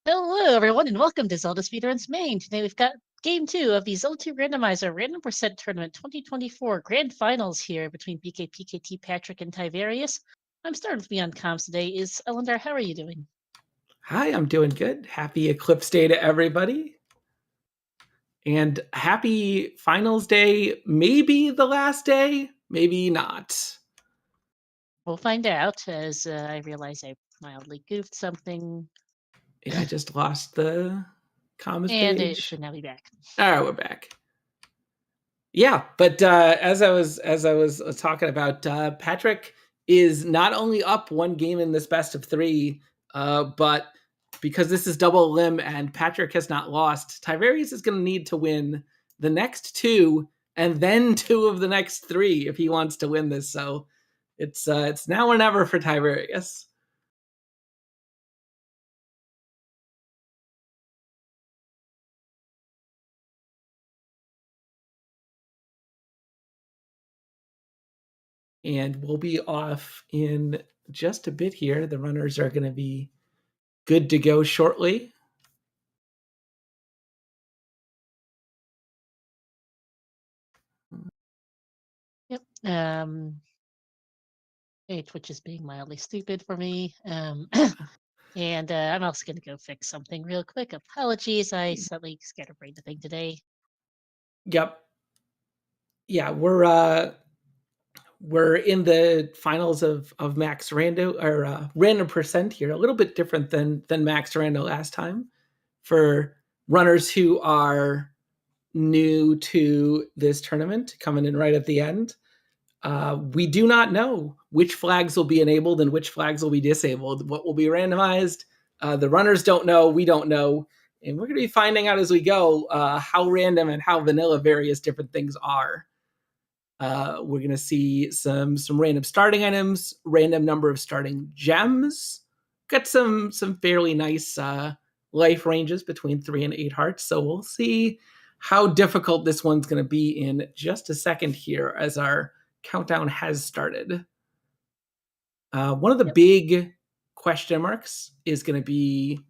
Hello, everyone, and welcome to Zelda Speedruns Main. Today we've got Game 2 of the Z2R Randomizer Random Tournament 2024 Grand Finals here between BK, PKT, Patrick, and Tyvarius. I'm starting with me on comms today. Is Elendar, how are you doing? Hi, I'm doing good. Happy Eclipse Day to everybody. And happy Finals Day. Maybe the last day, maybe not. We'll find out as I realize I mildly goofed something. Yeah, I just lost the comms and page. It should now be back. All right, we're back. Yeah, but as I was talking about, Patrick is not only up one game in this best of three, but because this is double limb and Patrick has not lost, Tyvarius is going to need to win the next two and then two of the next three if he wants to win this. So it's now or never for Tyvarius. And we'll be off in just a bit here. The runners are going to be good to go shortly. Yep. Twitch is being mildly stupid for me. And I'm also going to go fix something real quick. Apologies, I suddenly scatterbrained the thing today. Yep. Yeah, we're in the finals of Max Rando or Random Percent here. A little bit different than Max Rando last time. For runners who are new to this tournament, coming in right at the end, we do not know which flags will be enabled and which flags will be disabled. What will be randomized? The runners don't know. We don't know. And we're going to be finding out as we go how random and how vanilla various different things are. We're going to see some random starting items, random number of starting gems. Got some fairly nice life ranges between 3 and 8 hearts. So we'll see how difficult this one's going to be in just a second here as our countdown has started. One of the big question marks is going to be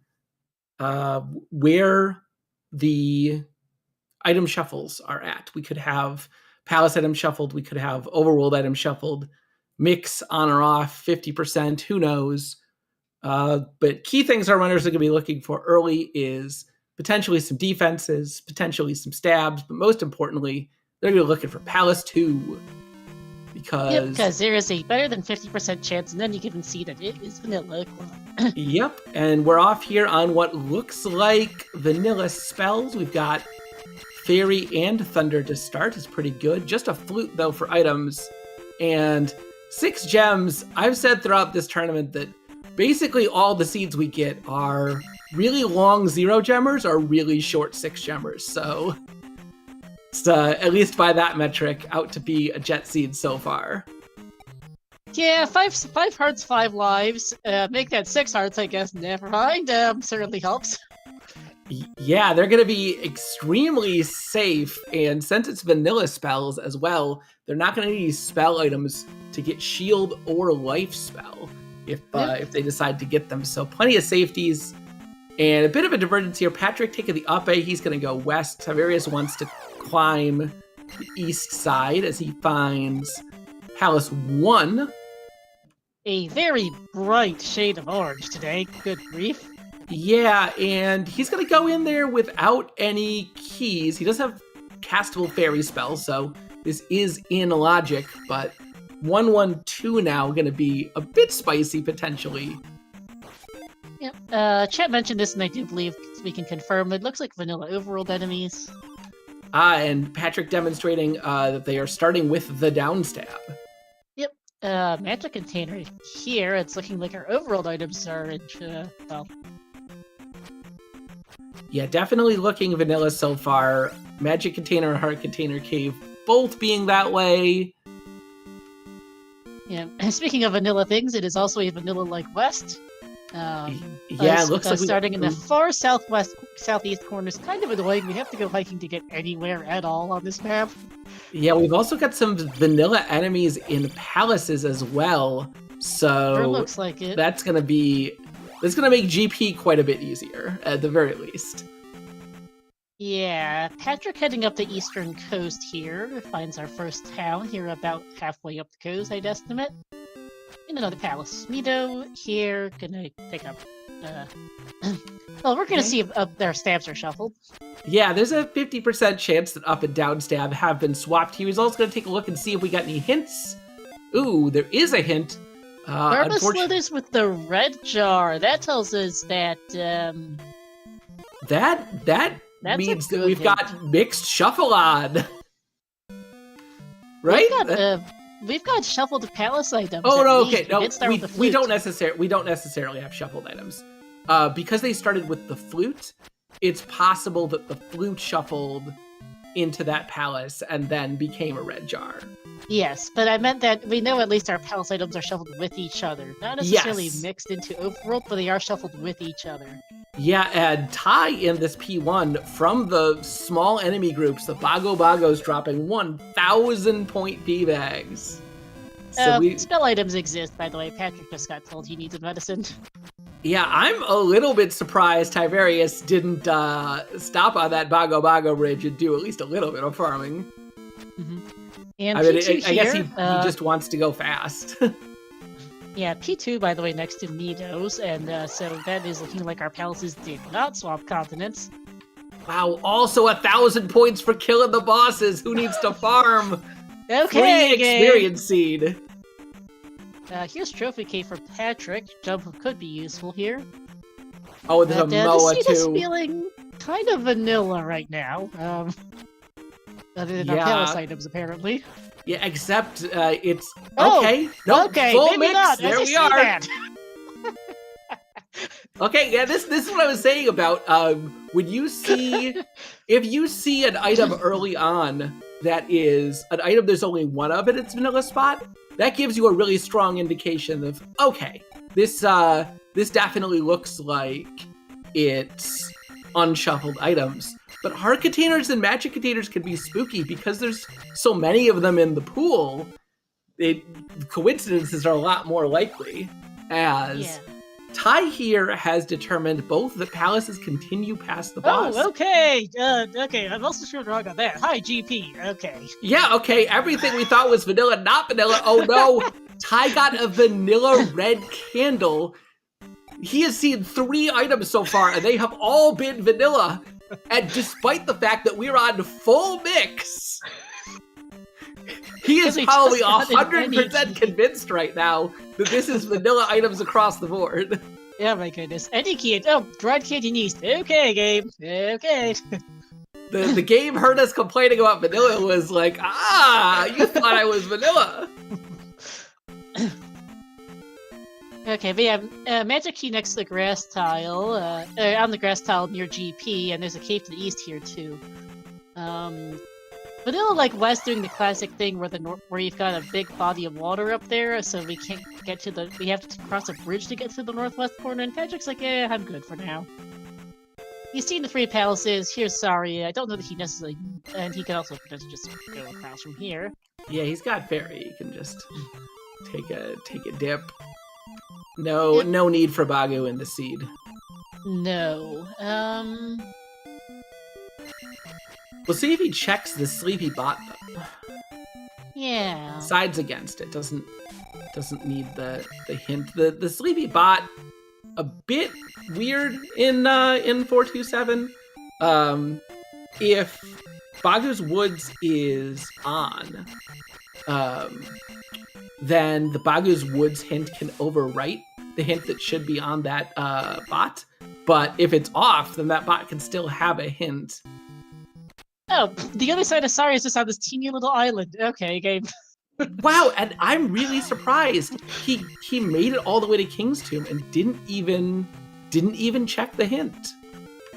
where the item shuffles are at. We could have Palace item shuffled. We could have Overworld item shuffled. Mix on or off, 50%, who knows. But key things our runners are going to be looking for early is potentially some defenses, potentially some stabs, but most importantly, they're going to be looking for Palace 2. Because there is a better than 50% chance, and then you can see that it is vanilla. Yep, and we're off here on what looks like vanilla spells. We've got Fairy and Thunder to start. Is pretty good. Just a Flute, though, for items. And 6 gems. I've said throughout this tournament that basically all the seeds we get are really long 0-gemmers or really short 6-gemmers. So it's, at least by that metric, out to be a jet seed so far. Yeah, 5 hearts, 5 lives. Make that 6 hearts, I guess. Never mind. Certainly helps. Yeah, they're going to be extremely safe, and since it's vanilla spells as well, they're not going to need spell items to get shield or life spell if they decide to get them. So plenty of safeties, and a bit of a divergence here. Patrick taking the up A, he's going to go west. Tyvarius wants to climb the east side as he finds Palace 1. A very bright shade of orange today. Good grief. Yeah, and he's going to go in there without any keys. He does have castable fairy spells, so this is in logic, but 1-1-2 now going to be a bit spicy, potentially. Yep. Chat mentioned this, and I do believe we can confirm. It looks like vanilla overworld enemies. And Patrick demonstrating that they are starting with the downstab. Yep. Magic container here. It's looking like our overworld items are in, well... Yeah, definitely looking vanilla so far. Magic Container and Heart Container Cave both being that way. Yeah, speaking of vanilla things, it is also a vanilla-like west. Yeah, it looks like starting in the far southeast corner is kind of annoying. We have to go hiking to get anywhere at all on this map. Yeah, we've also got some vanilla enemies in palaces as well. So sure looks like it. That's going to be This is gonna make GP quite a bit easier, at the very least. Yeah, Patrick heading up the eastern coast here finds our first town here about halfway up the coast, I'd estimate. In another palace. Mito here, gonna pick up. Well, we're gonna see if their stabs are shuffled. Yeah, there's a 50% chance that up and down stab have been swapped. He was also gonna take a look and see if we got any hints. Ooh, there is a hint. Barba slithers with the red jar. That tells us that that means that we've hint. got mixed shuffle on. Right? We've got shuffled palace items. Oh no, okay, no, we don't necessarily have shuffled items. Because they started with the flute, it's possible that the flute shuffled into that palace and then became a red jar. Yes, but I meant that we know at least our palace items are shuffled with each other. Not necessarily mixed into overworld, but they are shuffled with each other. Yeah, and Ty in this P1, from the small enemy groups, the Bagos dropping 1,000 point P-bags. So spell items exist, by the way. Patrick just got told he needs a medicine. Yeah, I'm a little bit surprised Tyvarius didn't stop on that Bago bridge and do at least a little bit of farming. Mm-hmm. And I guess he just wants to go fast. Yeah, P2, by the way, next to Nido's, and so that is looking like our palaces did not swap continents. Wow, also 1,000 points for killing the bosses. Who needs to farm? Okay, free experience seed. Here's Trophy Cave for Patrick. Jump could be useful here. Oh, there's a Moa the seed too. is feeling kind of vanilla right now. Other than our palace items, apparently. Yeah, except it's okay. No, okay, full maybe mix. not. There we are. Okay, yeah, this is what I was saying about when you see if you see an item early on that is an item there's only one of in its vanilla spot, that gives you a really strong indication of okay, this definitely looks like it's unshuffled items. But heart containers and magic containers can be spooky because there's so many of them in the pool. Coincidences are a lot more likely. As Ty here has determined both the palaces continue past the boss. Oh, okay. Okay, I'm also sure wrong on that. Hi, GP. Okay. Yeah, okay. Everything we thought was vanilla, not vanilla. Oh no, Ty got a vanilla red candle. He has seen 3 items so far, and they have all been vanilla. And despite the fact that we're on full mix, he is probably 100% convinced right now that this is vanilla items across the board. Yeah, my goodness. Any key. Oh, dried candy yeast. Okay, game. Okay. The game heard us complaining about vanilla was like, you thought I was vanilla. Okay, we have magic key next to the grass tile, on the grass tile near GP, and there's a cave to the east here too. Vanilla like West doing the classic thing where you've got a big body of water up there, so we can't get to we have to cross a bridge to get to the northwest corner, and Patrick's like, I'm good for now. He's seen the 3 palaces, here's sorry, I don't know that he necessarily, and he can also potentially just go across from here. Yeah, he's got fairy, he can just take a dip. No need for Bagu in the seed. No. We'll see if he checks the sleepy bot though. Yeah. Sides against it. Doesn't need the hint. The sleepy bot a bit weird in 427. If Bagu's Woods is on, then the Bagu's Woods hint can overwrite the hint that should be on that bot. But if it's off, then that bot can still have a hint. Oh, the other side of Sorry is just on this teeny little island. Okay, game. Wow, and I'm really surprised. He made it all the way to King's Tomb and didn't even check the hint.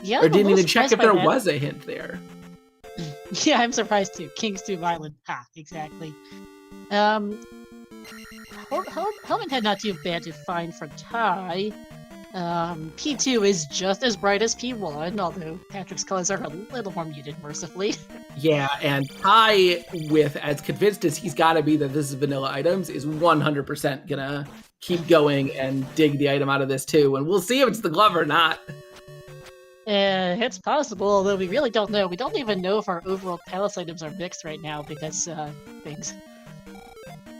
Yeah, or didn't even check if there was a hint there. Yeah, I'm surprised too. King's Tomb Island. Ha, exactly. Helmet Head not too bad to find for Ty. P2 is just as bright as P1, although Patrick's colors are a little more muted, mercifully. Yeah, and Ty, with as convinced as he's got to be that this is vanilla items, is 100% gonna keep going and dig the item out of this too. And we'll see if it's the glove or not. It's possible, although we really don't know. We don't even know if our overall palace items are mixed right now because things.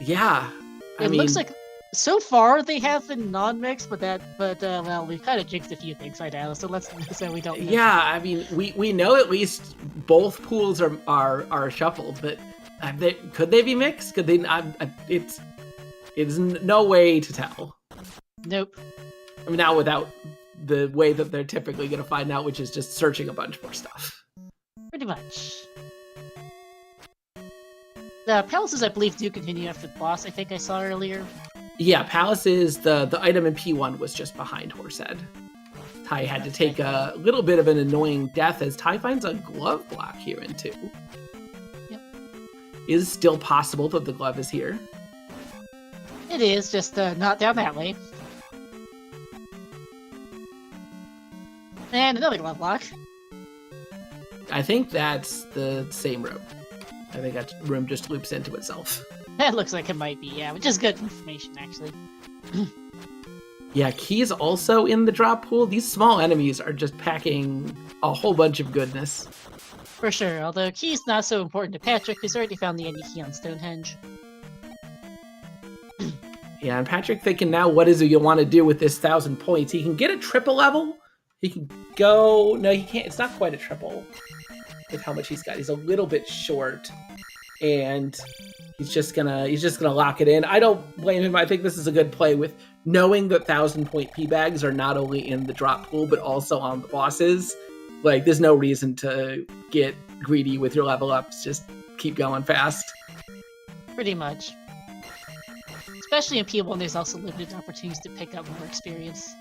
Yeah, It looks like so far they have been non-mixed, but well, we've kind of jinxed a few things right now, so let's say we don't know. Yeah, I mean, we know at least both pools are shuffled, but could they be mixed? Could they? It's no way to tell. Nope. I mean, now without the way that they're typically going to find out, which is just searching a bunch more stuff. Pretty much. The palaces, I believe, do continue after the boss, I think I saw earlier. Yeah, palaces, the item in P1 was just behind Horsehead. Ty had to take a little bit of an annoying death as Ty finds a glove block here in 2. Yep. Is still possible that the glove is here. It is, just not down that way. And another glove block. I think that's the same room. I think that room just loops into itself. That looks like it might be, yeah, which is good information, actually. Yeah, keys also in the drop pool. These small enemies are just packing a whole bunch of goodness. For sure, although key's not so important to Patrick, who's already found the any key on Stonehenge. Yeah, and Patrick thinking now, what is it you want to do with this 1,000 points? He can get a triple level. He can go... No, he can't. It's not quite a triple with how much he's got. He's a little bit short, and he's just gonna lock it in. I don't blame him. I think this is a good play with knowing that 1,000-point P bags are not only in the drop pool but also on the bosses. Like, there's no reason to get greedy with your level ups. Just keep going fast. Pretty much. Especially in P1, there's also limited opportunities to pick up more experience.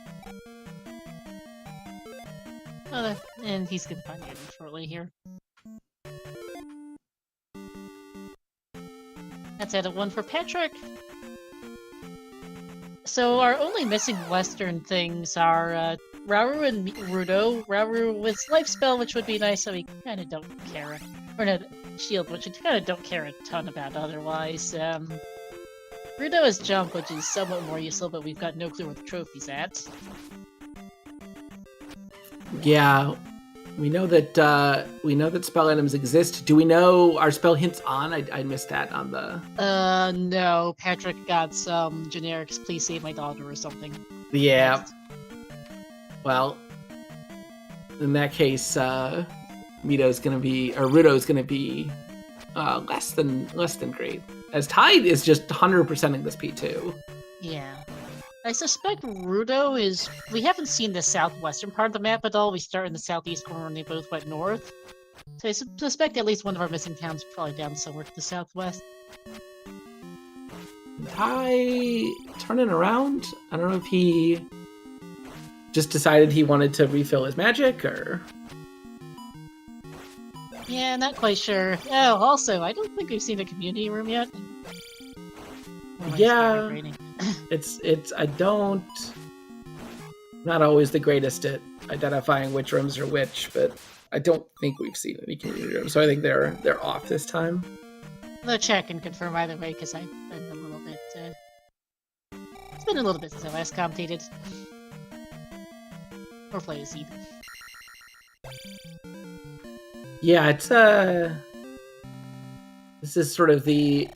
And he's gonna find it shortly here. That's out of 1 for Patrick. So our only missing Western things are Rauru and Rudo. Rauru with Life Spell, which would be nice, so we kind of don't care. Or no, Shield, which we kind of don't care a ton about otherwise. Rudo is Jump, which is somewhat more useful, but we've got no clue where the trophy's at. Yeah, we know that spell items exist. Do we know our spell hints on? I missed that on the... No. Patrick got some generics, please save my daughter or something. Yeah. Well, in that case, Rudo's gonna be less than great. As Tide is just 100%ing this P2. Yeah. I suspect Rudo is... We haven't seen the southwestern part of the map at all. We start in the southeast corner and they both went north. So I suspect at least one of our missing towns is probably down somewhere to the southwest. Ty turning around? I don't know if he just decided he wanted to refill his magic, or... Yeah, not quite sure. Oh, also, I don't think we've seen a community room yet. Yeah, not always the greatest at identifying which rooms are which, but I don't think we've seen any community rooms, so I think they're off this time. I'll check and confirm either way, because I've been a little bit, it's been a little bit since I last commentated. Or played as even. Yeah, it's this is sort of the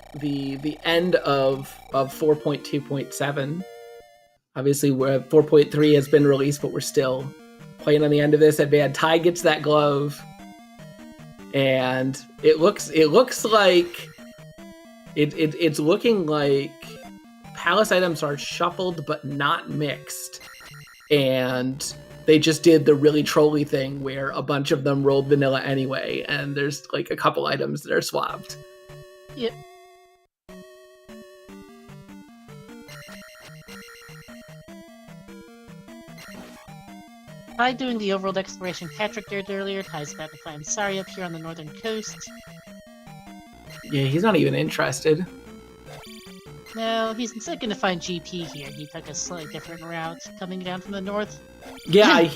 end of 4.2.7. Obviously, 4.3 has been released, but we're still playing on the end of this. And man, Ty gets that glove, and it looks like it's looking like palace items are shuffled but not mixed, and they just did the really trolly thing where a bunch of them rolled vanilla anyway, and there's like a couple items that are swapped. Yep. Ty doing the overworld exploration Patrick did earlier. Ty's about to find Sari up here on the northern coast. Yeah, he's not even interested. No, he's instead going to find GP here. He took a slightly different route coming down from the north. Yeah,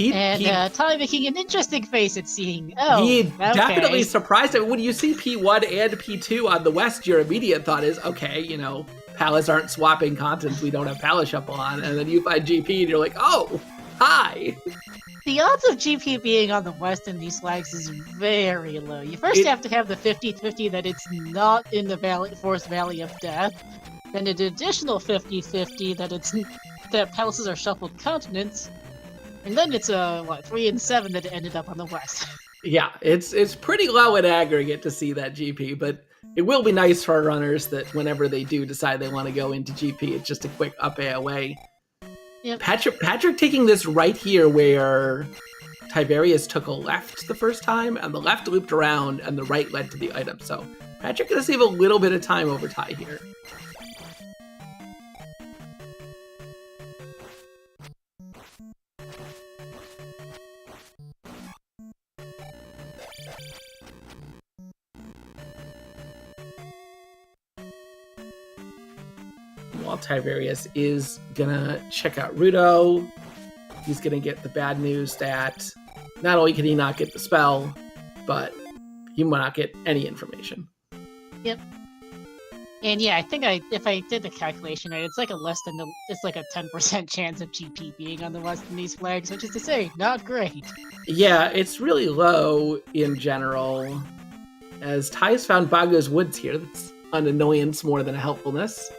Ty making an interesting face at seeing. Oh, he okay. definitely surprised him. When you see P1 and P2 on the west, your immediate thought is, okay, Palace aren't swapping continents we don't have Palace Shuffle on, and then you find GP and you're like, oh, hi. The odds of GP being on the west in these flags is very low. You first have to have the 50-50 that it's not in the Forest Valley of Death, then an additional 50-50 that palaces are shuffled continents, and then it's 3 and 7 that it ended up on the west. Yeah, it's pretty low in aggregate to see that GP, but it will be nice for our runners that whenever they do decide they want to go into GP, it's just a quick up A away. Yep. Patrick taking this right here where Tyvarius took a left the first time, and the left looped around, and the right led to the item. So Patrick gonna save a little bit of time over Ty here. While Tyvarius is gonna check out Rudo, he's gonna get the bad news that not only can he not get the spell, but he might not get any information. Yep. And yeah, I think if I did the calculation right, it's like it's like a 10% chance of GP being on the west in these flags, which is to say, not great. Yeah, it's really low in general. As Ty's found Bago's Woods here, that's an annoyance more than a helpfulness.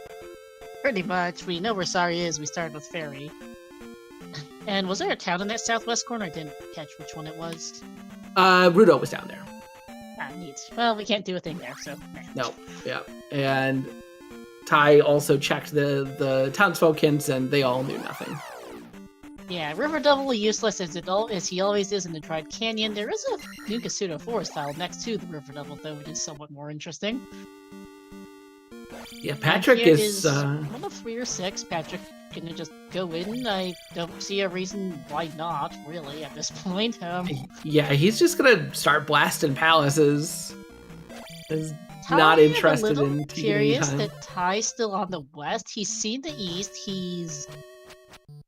Pretty much. We know where Sari is. We started with Ferry. And was there a town in that southwest corner? I didn't catch which one it was. Rudo was down there. Ah, neat. Well, we can't do a thing there, so... No, yeah. And Ty also checked the townsfolk hints, and they all knew nothing. Yeah, River Devil useless as he always is in the Dried Canyon. There is a new Kasuto Forest tile next to the River Devil, though, which is somewhat more interesting. Yeah, Patrick is 1 of 3 or 6. Patrick can just go in. I don't see a reason why not, really, at this point. Yeah, he's just gonna start blasting palaces. Is Ty, not interested I'm a in little taking curious time. that Ty's still on the west. He's seen the east. He's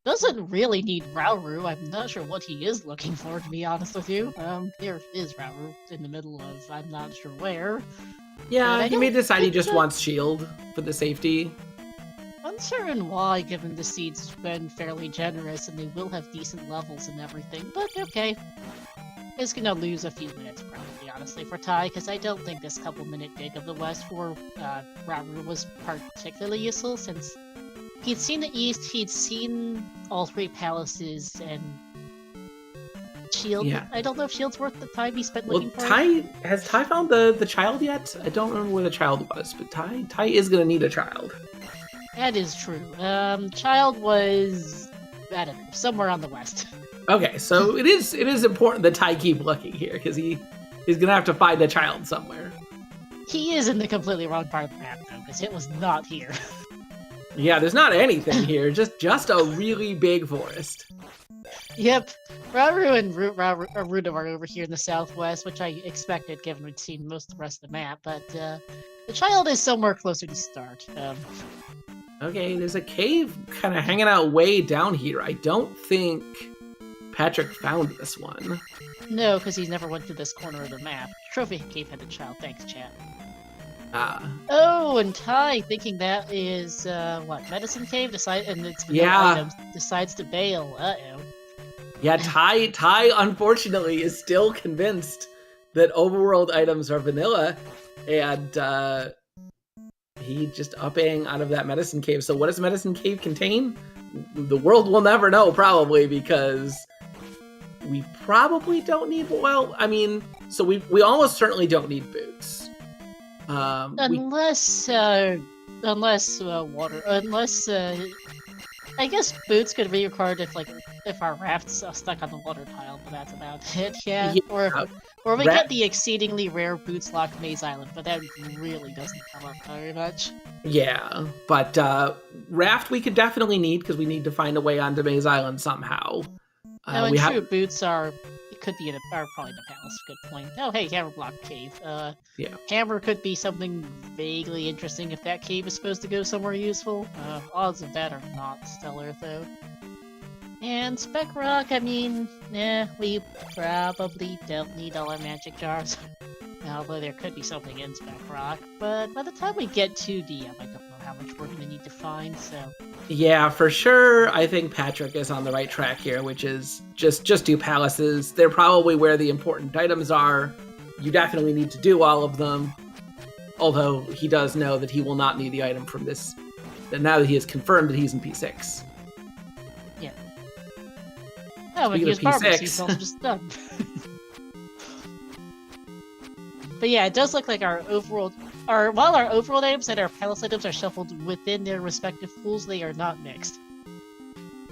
doesn't really need Rauru. I'm not sure what he is looking for, to be honest with you. Here is Rauru in the middle of I'm not sure where. Yeah, he may decide he just wants shield for the safety. Uncertain why, given the seed's been fairly generous and they will have decent levels and everything, but okay. It's gonna lose a few minutes, probably, honestly, for Ty, because I don't think this couple-minute dig of the West for Rauru was particularly useful, since he'd seen the East, he'd seen all 3 palaces, and Shield. Yeah. I don't know if Shield's worth the time he spent looking for. Has Ty found the child yet? I don't remember where the child was, but Ty is gonna need a child. That is true. Child was, I don't know, somewhere on the west. Okay, so it is important that Ty keep looking here, because he's gonna have to find a child somewhere. He is in the completely wrong part of the map, though, because it was not here. Yeah, there's not anything here, just a really big forest. Yep, Rauru and Rudo are over here in the southwest, which I expected given we'd seen most of the rest of the map, but the child is somewhere closer to start. Okay, there's a cave kind of hanging out way down here. I don't think Patrick found this one. No, because he's never went to this corner of the map. Trophy Cave had the child, thanks chat. Oh, and Ty, thinking that is, Medicine Cave? And it's items, decides to bail. Uh-oh. Yeah, Ty unfortunately is still convinced that overworld items are vanilla, and he just upping out of that Medicine Cave. So what does Medicine Cave contain? The world will never know, probably, because we probably don't need, so we almost certainly don't need boots. Unless I guess boots could be required if our raft's stuck on the water tile, but that's about it. Yeah. Or we get the exceedingly rare boots locked Maze Island, but that really doesn't come up very much. Yeah, but raft we could definitely need because we need to find a way onto Maze Island somehow. Boots could be probably in the palace. Good point. Oh, hey, Hammer Block Cave. Yeah. Hammer could be something vaguely interesting if that cave is supposed to go somewhere useful. Odds of that are not stellar, though. And Spec Rock, we probably don't need all our magic jars. Although there could be something in Spec Rock, but by the time we get to DM, I don't know how much we're going to need to find. So yeah, for sure. I think Patrick is on the right track here, which is just do palaces. They're probably where the important items are. You definitely need to do all of them. Although he does know that he will not need the item from this. But now that he has confirmed that he's in P6. Yeah. Oh, when he was P6, he's also just done. But yeah, it does look like while our overworld items and our palace items are shuffled within their respective pools, they are not mixed.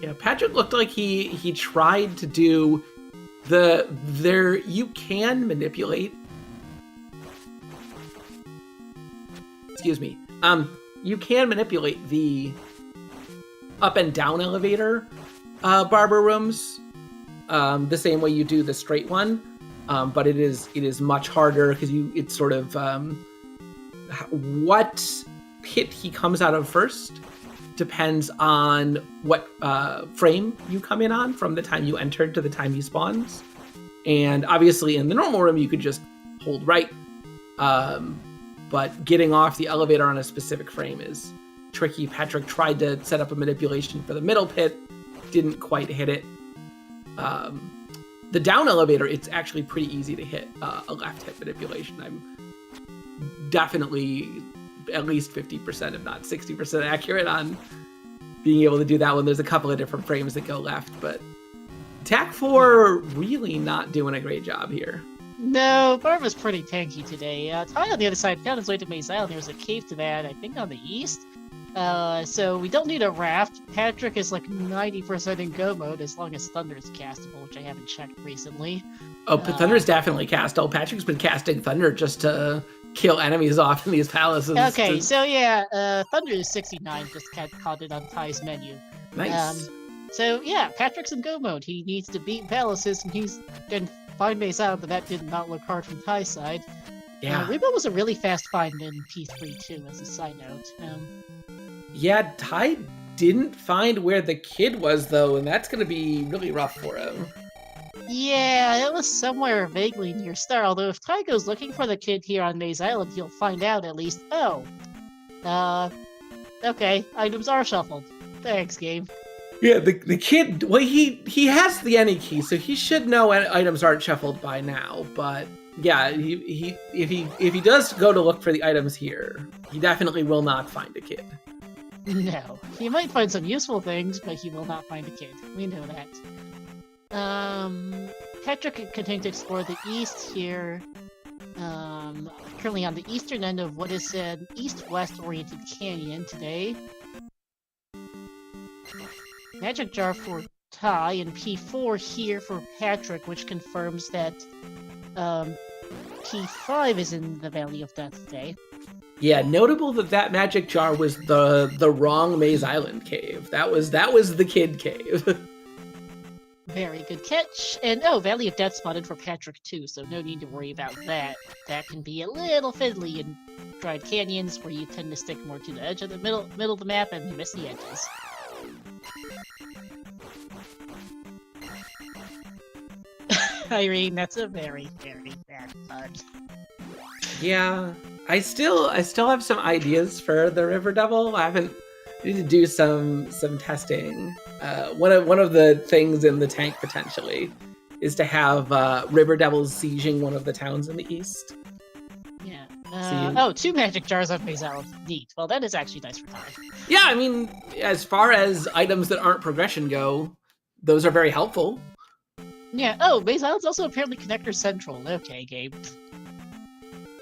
Yeah, Patrick looked like he tried to do you can manipulate. Excuse me. You can manipulate the up and down elevator barber rooms the same way you do the straight one. But it is much harder because it's sort of what pit he comes out of first depends on what frame you come in on from the time you entered to the time he spawns. And obviously in the normal room you could just hold right, but getting off the elevator on a specific frame is tricky. Patrick tried to set up a manipulation for the middle pit, didn't quite hit it. The down elevator, it's actually pretty easy to hit a left hit manipulation. I'm definitely at least 50%, if not 60% accurate on being able to do that one. There's a couple of different frames that go left, but Attack 4 really not doing a great job here. No, Barba's pretty tanky today. Ty on the other side found his way to Maze Island. There was a cave to that, I think on the east. So we don't need a raft. Patrick is like 90% in go mode as long as Thunder is castable, which I haven't checked recently. Oh, but Thunder's definitely castable. Patrick's been casting Thunder just to kill enemies off in these palaces. Okay, so yeah, Thunder is 69, just caught it on Ty's menu. Nice. So yeah, Patrick's in go mode. He needs to beat palaces, and he's going to find Maze Island, but that did not look hard from Ty's side. Yeah. Rebo was a really fast find in P3 too, as a side note. Yeah, Ty didn't find where the kid was, though, and that's going to be really rough for him. Yeah, it was somewhere vaguely near Star, although if Ty goes looking for the kid here on Maze Island, he'll find out at least, okay, items are shuffled. Thanks, game. Yeah, the kid, well, he has the any key, so he should know items aren't shuffled by now, but yeah, if he does go to look for the items here, he definitely will not find a kid. No, he might find some useful things, but he will not find a kid. We know that. Patrick continues to explore the east here. Currently on the eastern end of what is an east-west oriented canyon today. Magic jar for Ty and P4 here for Patrick, which confirms that P5 is in the Valley of Death today. Yeah, notable that magic jar was the wrong Maze Island cave. That was the kid cave. Very good catch. And Valley of Death spotted for Patrick too, so no need to worry about that. That can be a little fiddly in dried canyons where you tend to stick more to the edge of the middle of the map and you miss the edges. Irene, that's a very, very bad bug. Yeah, I still have some ideas for the River Devil. I need to do some testing. One of the things in the tank potentially is to have River Devils sieging one of the towns in the east. Yeah. 2 magic jars on Maze Island. Neat. Well, that is actually nice for Ty. Yeah, I mean, as far as items that aren't progression go, those are very helpful. Yeah. Maze Island's also apparently Connector Central. Okay, Gabe.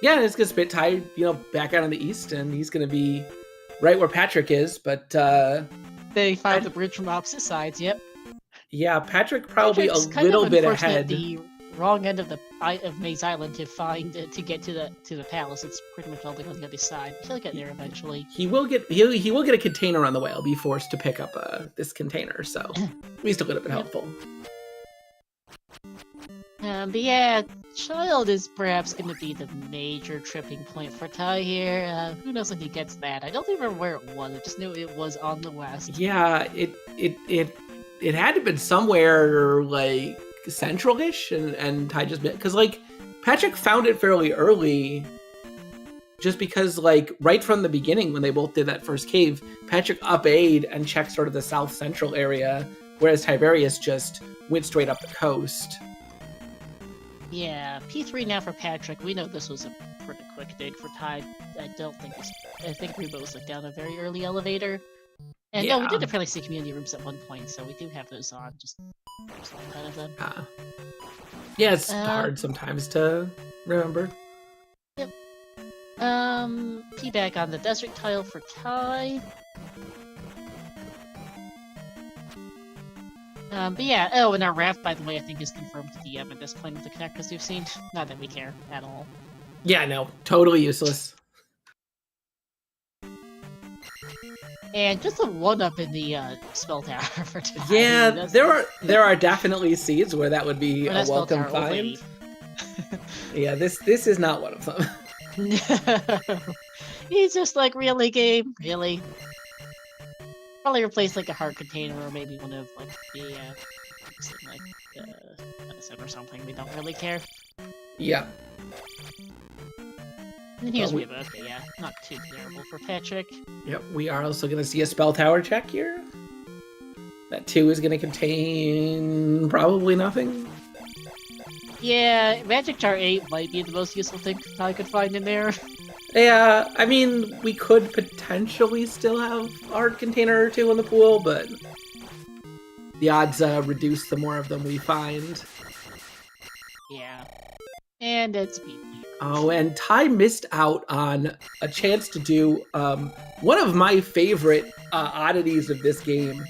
Yeah, and it's gonna spit Ty, back out on the east, and he's gonna be right where Patrick is, but they find the bridge from opposite sides. Yep. Yeah, Patrick probably Patrick's a little bit unfortunate ahead. The wrong end of Maze Island to get to the palace. It's pretty much all on the other side. He'll get there eventually. He will get a container on the way. I'll be forced to pick up this container, so at least a little bit helpful. But yeah, Child is perhaps going to be the major tripping point for Ty here. Who knows when he gets that? I don't remember where it was. I just knew it was on the west. Yeah, it had to have been somewhere like central-ish, and Ty just because Patrick found it fairly early, just because, like, right from the beginning when they both did that first cave, Patrick up-A'd and checked sort of the south central area, whereas Tyvarius just went straight up the coast. Yeah, P3 now for Patrick. We know this was a pretty quick dig for Ty. I think we both looked down a very early elevator. And no, we did apparently see community rooms at one point, so we do have those on, just kind of them. Yeah, it's hard sometimes to remember. Yep. P-back on the desert tile for Ty. But yeah, and our raft, by the way, I think is confirmed to DM at this point with the connectors we've seen. Not that we care at all. Yeah, no, totally useless. And just a one-up in the spell tower for today. Yeah, there are definitely seeds where that would be a welcome find. Yeah, this is not one of them. No. He's just like, really, game? Really? Probably replace like a heart container or maybe one of like the medicine or something. We don't really care. Yeah. And here's Weeba. Okay, yeah, not too terrible for Patrick. Yep, we are also going to see a spell tower check here. That 2 is going to contain probably nothing. Yeah, Magic Jar 8 might be the most useful thing I could find in there. Yeah, I mean, we could potentially still have a heart container or 2 in the pool, but the odds reduce the more of them we find. Yeah. And it's beat. Oh, and Ty missed out on a chance to do one of my favorite oddities of this game,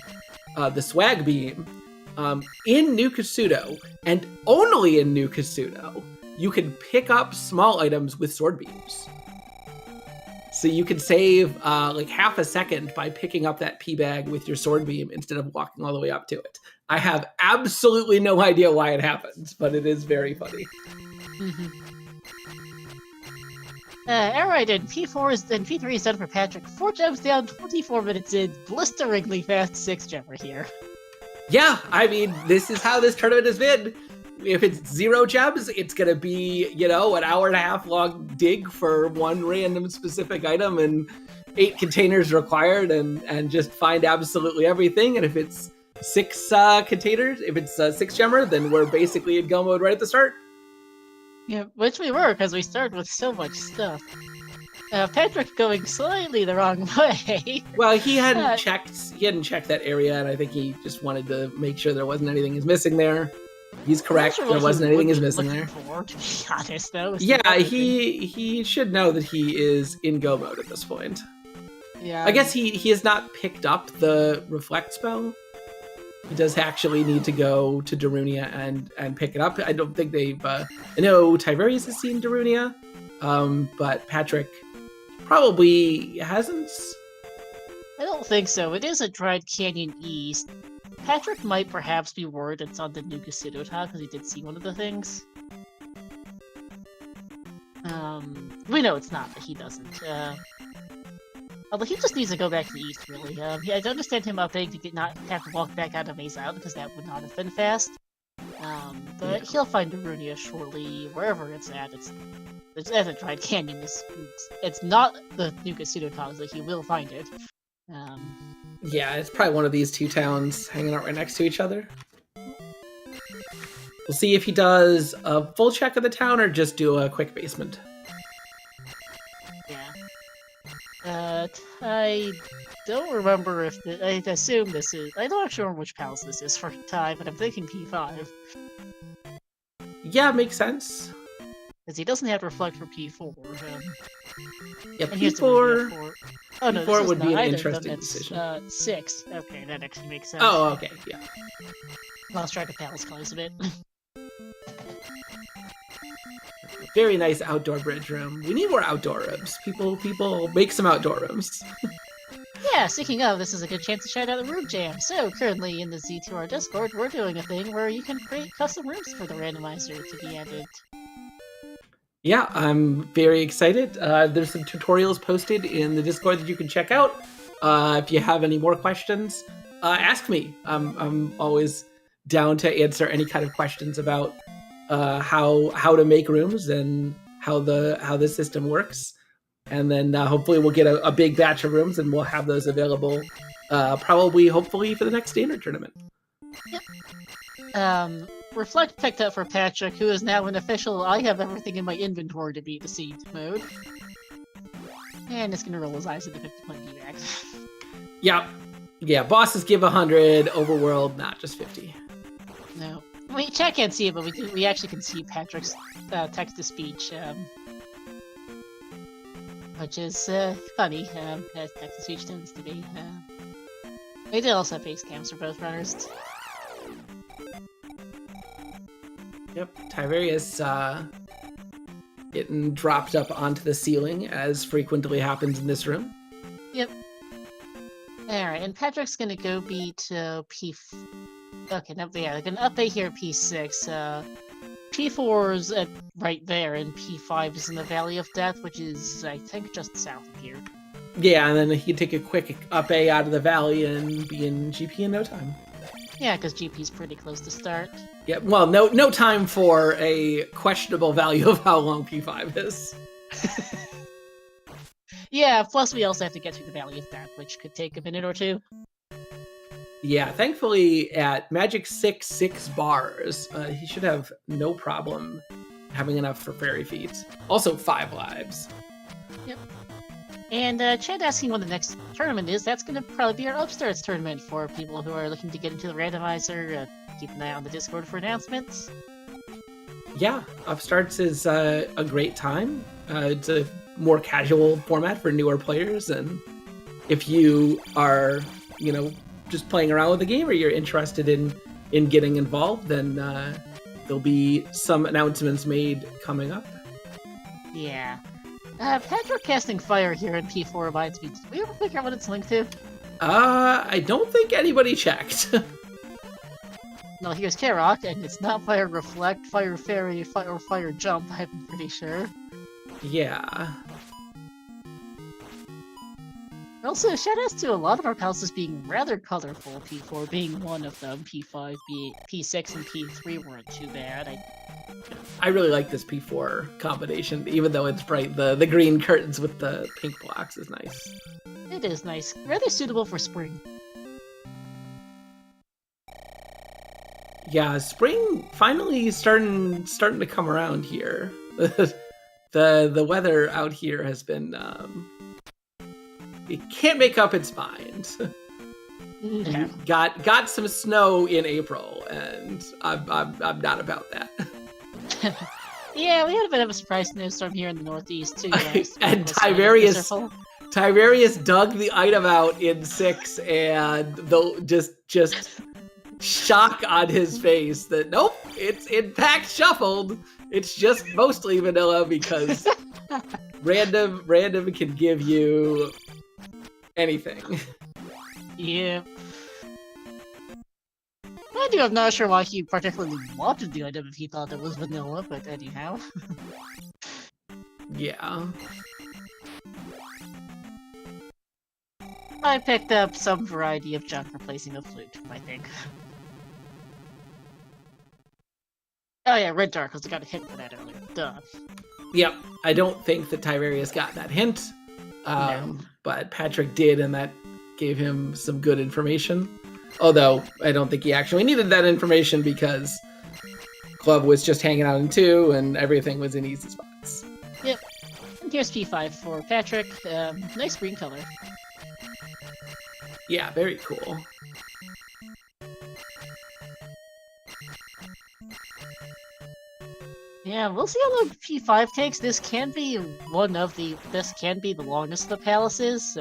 the swag beam. In New Kasuto, and only in New Kasuto, you can pick up small items with sword beams. So you can save like half a second by picking up that pea bag with your sword beam instead of walking all the way up to it. I have absolutely no idea why it happens, but it is very funny. Alright, and P3 is done for Patrick. 4 gems down, 24 minutes in. Blisteringly fast 6 gemmer here. Yeah, I mean, this is how this tournament has been. If it's 0 gems, it's going to be, an hour and a half long dig for one random specific item and 8 containers required and just find absolutely everything. And if it's 6 containers, if it's 6 gemmer, then we're basically in go mode right at the start. Yeah, which we were, because we started with so much stuff. Patrick going slightly the wrong way. Well, he hadn't checked that area, and I think he just wanted to make sure there wasn't anything he's missing there. He's correct, there wasn't anything he's missing there. To be honest, though. Yeah, he should know that he is in go mode at this point. Yeah. I guess he has not picked up the reflect spell. He does actually need to go to Darunia and pick it up. I don't think they've... I know Tyvarius has seen Darunia, but Patrick probably hasn't. I don't think so. It is a Dried Canyon East. Patrick might perhaps be worried it's on the New Kasuto tile, because he did see one of the things. We know it's not, but he doesn't. Although he just needs to go back to the east, really. Yeah, I understand him upping to not have to walk back out of Maze Island, because that would not have been fast. But he'll find Darunia shortly, wherever it's at. It's at a Dried Canyon. It's not the New Kasuto tile, so he will find it. Yeah, it's probably one of these 2 towns hanging out right next to each other. We'll see if he does a full check of the town or just do a quick basement. Yeah. I don't remember if... I assume this is... I don't actually remember which palace this is for Ty, but I'm thinking P5. Yeah, makes sense. Because he doesn't have to reflect for P4. Yeah, P4... Oh, no, P4 would be an either, interesting decision. 6. Okay, that actually makes sense. Oh, okay, yeah. Lost track of palace colors a bit. Very nice outdoor bridge room. We need more outdoor rooms. People make some outdoor rooms. Yeah, speaking of, this is a good chance to shout out the room jam. So, currently in the Z2R Discord, we're doing a thing where you can create custom rooms for the randomizer to be added. Yeah, I'm very excited. There's some tutorials posted in the Discord that you can check out. If you have any more questions, ask me. I'm always down to answer any kind of questions about how to make rooms and how the system works. And then hopefully we'll get a big batch of rooms, and we'll have those available hopefully for the next standard tournament. Yep. Reflect picked up for Patrick, who is now an official I have everything in my inventory to beat the seed mode. And it's gonna roll his eyes at the 50-point VMAX. Yep. Yeah, bosses give 100, overworld, not just 50. No. I mean, chat can't see it, but we actually can see Patrick's text-to-speech, which is funny, as text-to-speech tends to be. We did also have face cams for both runners. Yep, Tyvarius getting dropped up onto the ceiling, as frequently happens in this room. Yep. Alright, and Patrick's gonna go beat Okay, no, yeah, an update here at P6. P4's right there, and P5 is in the Valley of Death, which is, I think, just south of here. Yeah, and then he can take a quick up A out of the valley and be in GP in no time. Yeah, because GP's pretty close to start. Yeah, well, no time for a questionable value of how long P5 is. Yeah, plus we also have to get through the Valley of Death, which could take a minute or two. Yeah, thankfully at Magic 6 bars, he should have no problem having enough for Fairy Feet. Also 5 lives. Yep. And Chad asking when the next tournament is, that's going to probably be our Upstarts tournament for people who are looking to get into the randomizer. Keep an eye on the Discord for announcements. Yeah, Upstarts is a great time. It's a more casual format for newer players, and if you are, just playing around with the game, or you're interested in getting involved, then there'll be some announcements made coming up. Yeah. Patrick casting fire here in P4 reminds me. Did we ever figure out what it's linked to? I don't think anybody checked. No, here's Karok, and it's not Fire Reflect, Fire Fairy, or Fire Jump, I'm pretty sure. Yeah. Also, shout outs to a lot of our houses being rather colorful, P4 being one of them, P5, P6, and P3 weren't too bad. I really like this P4 combination, even though it's bright. The green curtains with the pink blocks is nice. It is nice. Rather suitable for spring. Yeah, spring finally starting to come around here. The weather out here has been it can't make up its mind. Yeah. Got some snow in April, and I'm not about that. Yeah, we had a bit of a surprise snowstorm here in the Northeast too. And Tyvarius dug the item out in 6, and just shock on his face that nope, it's in fact shuffled. It's just mostly vanilla because random can give you anything. Yeah. I'm not sure why he particularly wanted the item if he thought it was vanilla, but anyhow. Yeah. I picked up some variety of junk replacing a flute, I think. Oh yeah, Red Dark, because I got a hint for that earlier. Duh. Yep, I don't think that Tyvarius got that hint, No. But Patrick did, and that gave him some good information. Although, I don't think he actually needed that information because Club was just hanging out in 2, and everything was in easy spots. Yep. And here's P5 for Patrick. Nice green color. Yeah, very cool. Yeah, we'll see how long P5 takes. This can be the longest of the palaces.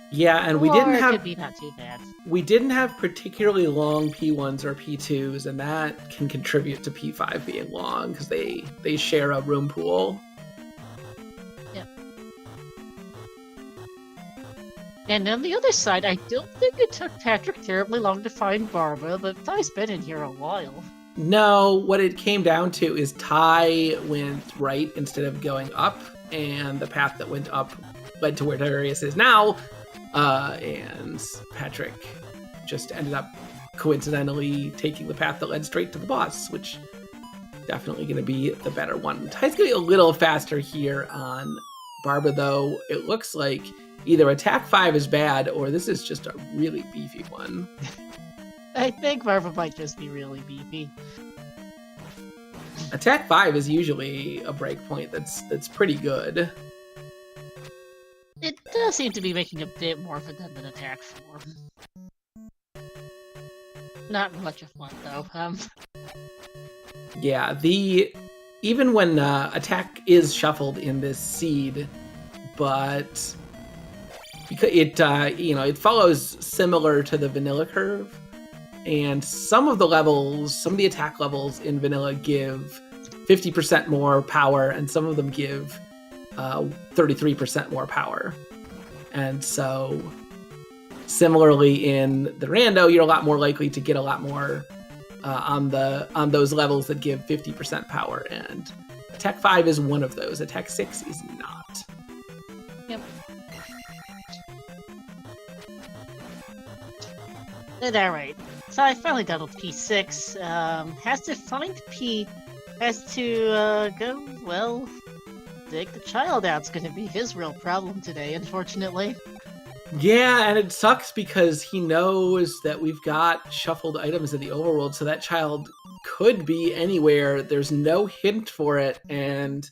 Yeah, and we it could be not too bad. We didn't have particularly long P1s or P2s, and that can contribute to P5 being long because they share a room pool. Yep. And on the other side, I don't think it took Patrick terribly long to find Barbara, but Ty's been in here a while. No, what it came down to is Ty went right instead of going up, and the path that went up led to where Darius is now, and Patrick just ended up coincidentally taking the path that led straight to the boss, which definitely going to be the better one. Ty's going to be a little faster here on Barba, though, it looks like either attack 5 is bad or this is just a really beefy one. I think Barba might just be really beefy. Attack 5 is usually a breakpoint that's pretty good. It does seem to be making a bit more of a dent than attack 4. Not much of one, though. Yeah, even when attack is shuffled in this seed, but because it follows similar to the vanilla curve, and some of the attack levels in vanilla give 50% more power, and some of them give 33% more power. And so similarly in the rando, you're a lot more likely to get a lot more on those levels that give 50% power, and attack 5 is one of those. Attack 6 is not. Yep. Alright, so I finally got to P6. Has to go, well, dig the child out's gonna be his real problem today, unfortunately. Yeah, and it sucks because he knows that we've got shuffled items in the overworld, so that child could be anywhere. There's no hint for it, and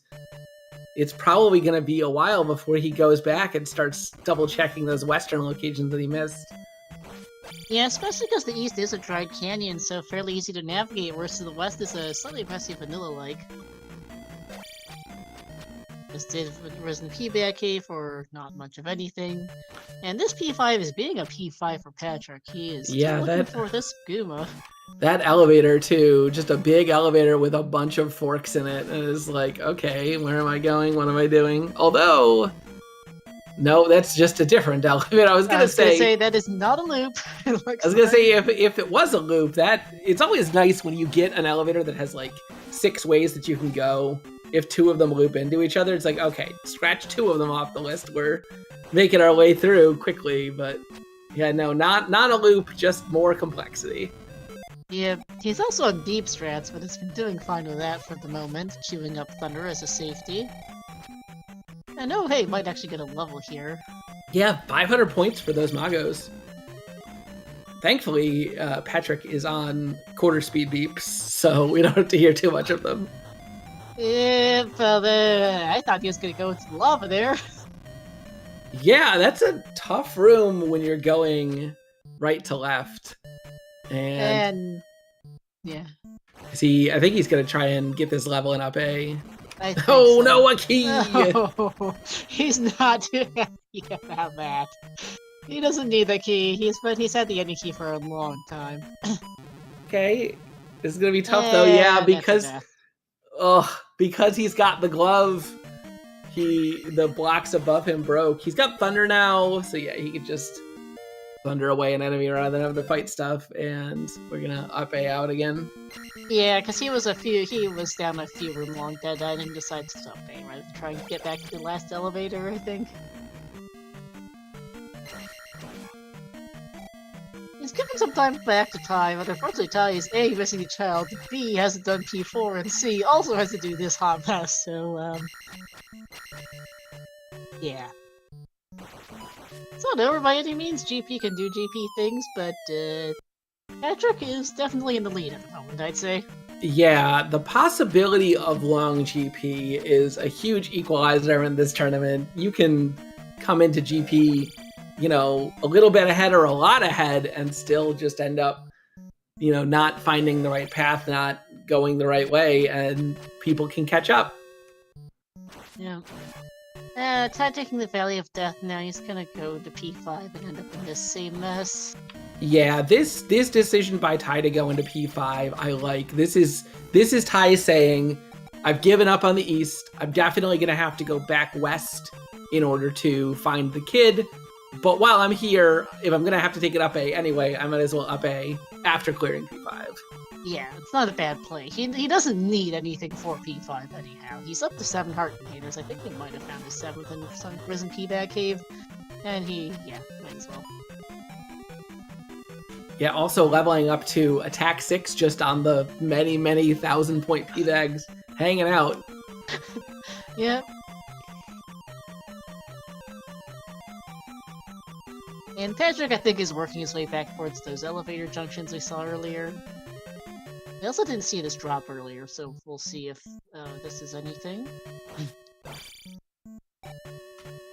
it's probably going to be a while before he goes back and starts double-checking those western locations that he missed. Yeah, especially because the east is a dried canyon, so fairly easy to navigate, whereas to the west is a slightly messy vanilla-like. Just did Risen P-Bag Cave for not much of anything. And this P5 is being a P5 for Patrick. He is looking for this Guma. That elevator, too. Just a big elevator with a bunch of forks in it. And it's like, okay, where am I going? What am I doing? Although, no, that's just a different elevator. I was going to say that is not a loop. I was going to say, if it was a loop, it's always nice when you get an elevator that has like 6 ways that you can go. If 2 of them loop into each other, it's like, okay, scratch 2 of them off the list. We're making our way through quickly, but yeah, no, not a loop, just more complexity. Yeah, he's also on deep strats, but he's been doing fine with that for the moment, queuing up Thunder as a safety. And oh, hey, might actually get a level here. Yeah, 500 points for those Magos. Thankfully, Patrick is on quarter speed beeps, so we don't have to hear too much of them. Yeah, I thought he was gonna go into the lava there. Yeah, that's a tough room when you're going right to left. And yeah. I think he's gonna try and get this level in up A. Oh, so. No, a key! No, he's not too happy about that. He doesn't need the key. He's had the any key for a long time. Okay, this is gonna be tough though. Yeah, because he's got the glove, the blocks above him broke. He's got Thunder now, so yeah, he could just thunder away an enemy rather than having to fight stuff, and we're gonna up A out again. Yeah, because he was down a few room long dead end and decided to stop A rather than try and get back to the last elevator, I think. He's giving some time back to Ty, but unfortunately Ty is A, missing a child, B, hasn't done P4, and C, also has to do this hot mess, so, yeah. It's not over by any means. GP can do GP things, but, Patrick is definitely in the lead at the moment, I'd say. Yeah, the possibility of long GP is a huge equalizer in this tournament. You can come into GP, a little bit ahead or a lot ahead and still just end up, not finding the right path, not going the right way, and people can catch up. Yeah. Ty taking the Valley of Death now. He's gonna go to P5 and end up in this same mess. Yeah, this decision by Ty to go into P5, I like. This is Ty saying, I've given up on the East. I'm definitely gonna have to go back west in order to find the kid. But while I'm here, if I'm gonna have to take it up A anyway, I might as well up A after clearing P5. Yeah, it's not a bad play. He doesn't need anything for P5 anyhow. He's up to 7 heart containers. I think he might have found his 7th in some Risen P-Bag Cave. And might as well. Yeah, also leveling up to attack 6 just on the many, many 1,000-point P-Bags hanging out. Yeah. And Patrick, I think, is working his way back towards those elevator junctions we saw earlier. I also didn't see this drop earlier, so we'll see if this is anything.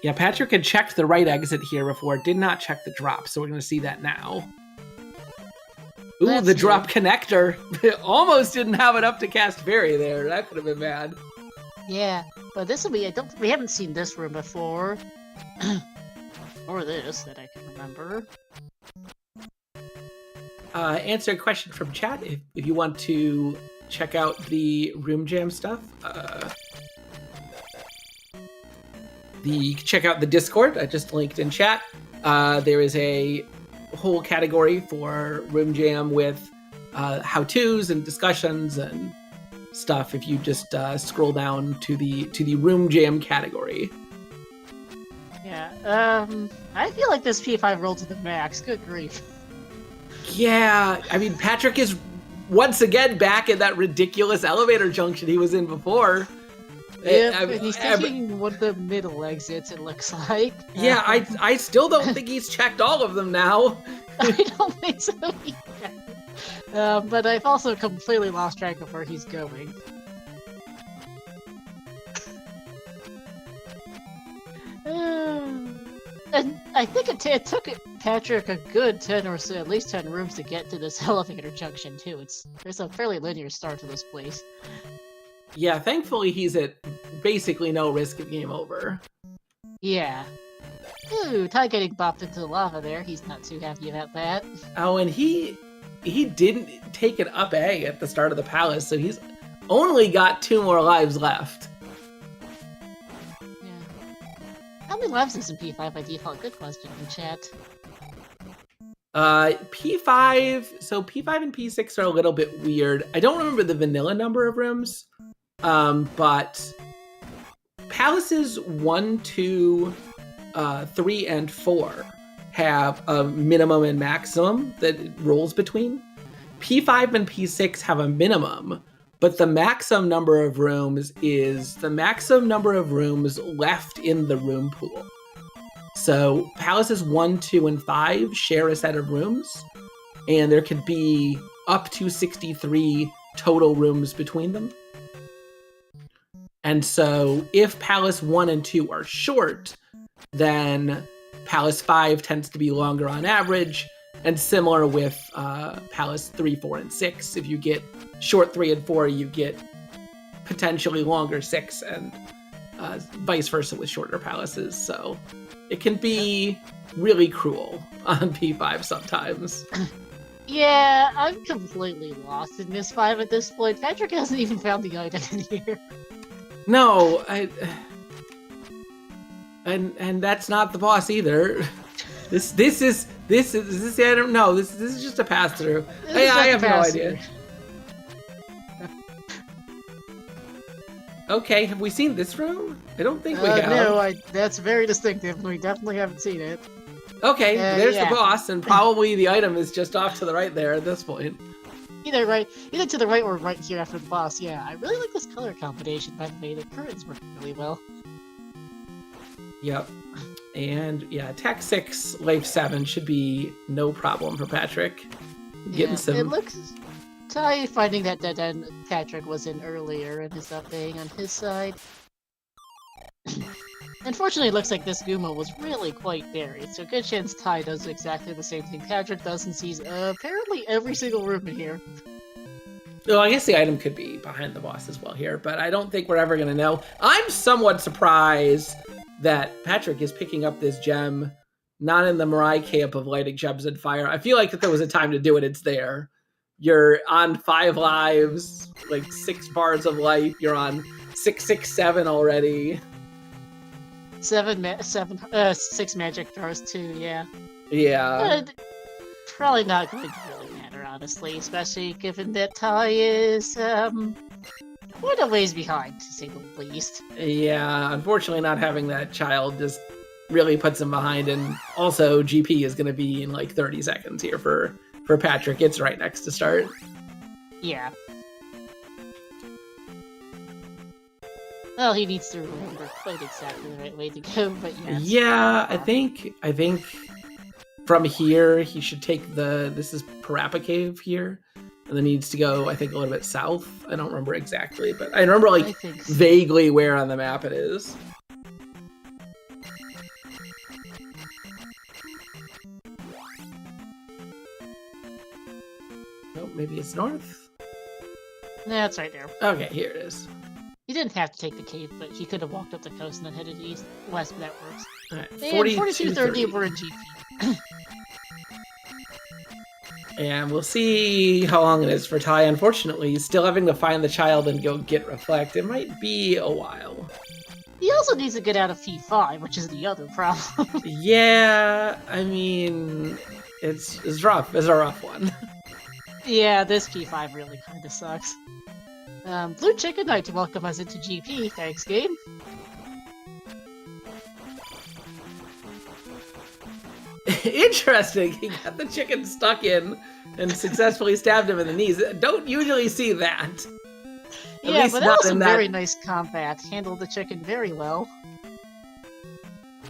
Yeah, Patrick had checked the right exit here before, did not check the drop, so we're going to see that now. Ooh, That's the good. drop connector. Almost didn't have it up to cast Fairy there. That could have been bad. Yeah, but this will be. We haven't seen this room before, or this that I can remember. Answer a question from chat if you want to check out the Room Jam stuff. Check out the Discord. I just linked in chat. There is a whole category for Room Jam with how-tos and discussions and stuff. If you just scroll down to the Room Jam category. Yeah. I feel like this P5 rolled to the max. Good grief. Yeah, I mean, Patrick is once again back at that ridiculous elevator junction he was in before. Yeah, and he's taking one of the middle exits, it looks like. Yeah, I still don't think he's checked all of them now. I don't think so either. But I've also completely lost track of where he's going. And I think it took Patrick a good 10 or so, at least 10 rooms to get to this elevator junction too. There's a fairly linear start to this place. Yeah, thankfully he's at basically no risk of game over. Yeah. Ooh, Ty getting bopped into the lava there. He's not too happy about that. Oh, and he didn't take an up A at the start of the palace, so he's only got 2 more lives left. How many lives is in P5 by default? Good question in chat. P5, so P5 and P6 are a little bit weird. I don't remember the vanilla number of rooms, but palaces 1, 2, 3, and 4 have a minimum and maximum that it rolls between. P5 and P6 have a minimum, but the maximum number of rooms is the maximum number of rooms left in the room pool. So palaces 1, 2, and 5 share a set of rooms, and there could be up to 63 total rooms between them. And so if palace 1 and 2 are short, then palace 5 tends to be longer on average, and similar with palace 3, 4, and 6. If you get short 3 and 4, you get potentially longer 6, and vice versa with shorter palaces. So it can be really cruel on P5 sometimes. Yeah, I'm completely lost in Miss 5 at this point. Patrick hasn't even found the item in here. No, and that's not the boss either. This is I don't know. This is just a pass through. I have no idea. Okay, have we seen this room? I don't think we have. No, that's very distinctive. We definitely haven't seen it. Okay, there's yeah. the boss, and probably the item is just off to the right there at this point. Either to the right or right here after the boss. Yeah, I really like this color combination. By the way, the curtains work really well. Yep, and yeah, attack 6, life 7 should be no problem for Patrick. Getting some. It looks. Ty finding that dead end Patrick was in earlier and is updating on his side. Unfortunately, it looks like this Guma was really quite buried, so good chance Ty does exactly the same thing Patrick does and sees apparently every single room in here. Well, I guess the item could be behind the boss as well here, but I don't think we're ever going to know. I'm somewhat surprised that Patrick is picking up this gem, not in the Mirai camp of lighting gems and fire. I feel like if there was a time to do it, it's there. You're on 5 lives, like 6 bars of life. You're on 6, 6, 7 already. 6 magic jars too, yeah. Yeah. But probably not going to really matter, honestly, especially given that Ty is, quite a ways behind, to say the least. Yeah, unfortunately not having that child just really puts him behind, and also GP is going to be in like 30 seconds here for Patrick. It's right next to start. Yeah. Well, he needs to remember quite exactly the right way to go, but yes. Yeah, I think from here, he should take this is Parappa Cave here. And then he needs to go, I think, a little bit south. I don't remember exactly, but I remember, like, I think so. vaguely where on the map it is. Oh, maybe it's north? Yeah, it's right there. Okay, here it is. He didn't have to take the cave, but he could have walked up the coast and then headed east. West, that works. All right, And 4230. 4230, we're in GP. And we'll see how long it is for Ty. Unfortunately, he's still having to find the child and go get reflect. It might be a while. He also needs to get out of P5, which is the other problem. Yeah, I mean, it's rough. It's a rough one. Yeah, this P5 really kind of sucks. Blue Chicken Knight to welcome us into GP. Thanks, game. Interesting. He got the chicken stuck in and successfully stabbed him in the knees. Don't usually see that. Yeah, but that was some very nice combat. Handled the chicken very well.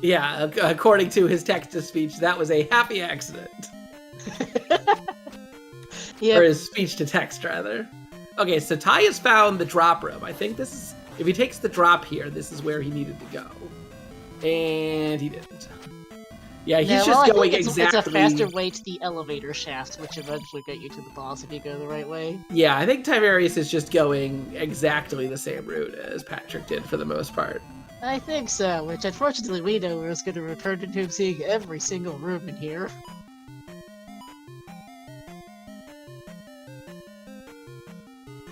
Yeah, according to his text-to-speech, that was a happy accident. Yep. Or his speech-to-text, rather. Okay, so Ty has found the drop room. I think this is... If he takes the drop here, this is where he needed to go. And he didn't. Yeah, he's just going exactly... It's a faster way to the elevator shaft, which eventually get you to the boss if you go the right way. Yeah, I think Tyvarius is just going exactly the same route as Patrick did for the most part. I think so, which unfortunately we know is going to return to him seeing every single room in here.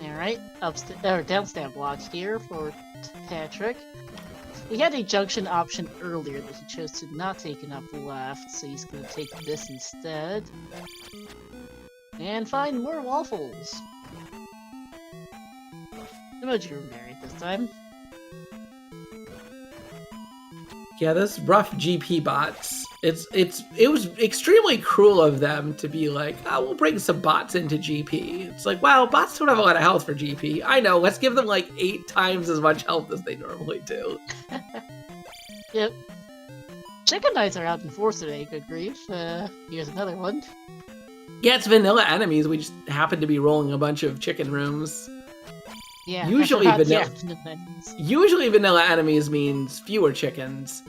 Alright, downstab block here for Patrick. He had a junction option earlier that he chose to not take it up left, so he's going to take this instead. And find more waffles. Emoji room married this time. Yeah, those rough GP bots. It was extremely cruel of them to be like, oh, we'll bring some bots into GP. It's like, wow, bots don't have a lot of health for GP. I know, let's give them like 8 times as much health as they normally do. Yep. Chicken Knights are out in force today, good grief. Here's another one. Yeah, it's vanilla enemies. We just happen to be rolling a bunch of chicken rooms. Yeah, Usually vanilla enemies. Usually vanilla enemies means fewer chickens.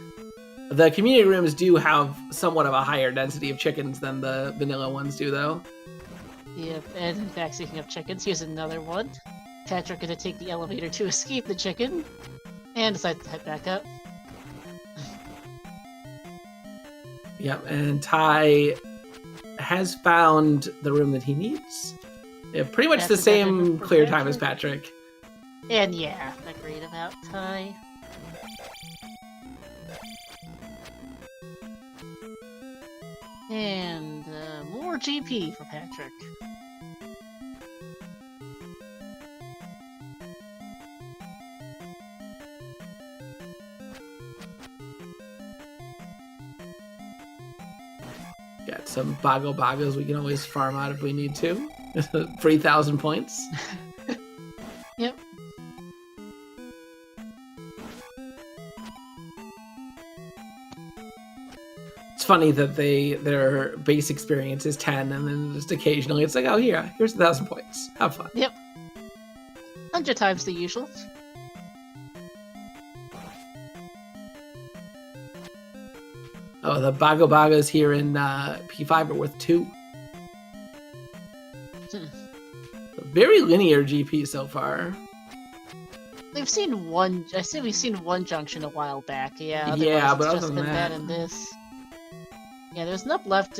The community rooms do have somewhat of a higher density of chickens than the vanilla ones do, though. Yep, and in fact, speaking of chickens, here's another one. Patrick gonna take the elevator to escape the chicken, and decides to head back up. Yep, and Ty has found the room that he needs. Yeah, pretty much the same clear time as Patrick. And yeah, agreed about Ty. And more GP for Patrick. Got some Bago Bagos we can always farm out if we need to. 3,000 points. Yep. It's funny that their base experience is 10, and then just occasionally it's like, oh, here's 1,000 points. Have fun. Yep. 100 times the usual. Oh, the Bago Bagos here in P5 are worth 2. Very linear GP so far. We've seen one. I said we've seen one junction a while back. Yeah. Yeah, but it's other just than been that, in this. Yeah, there's enough left.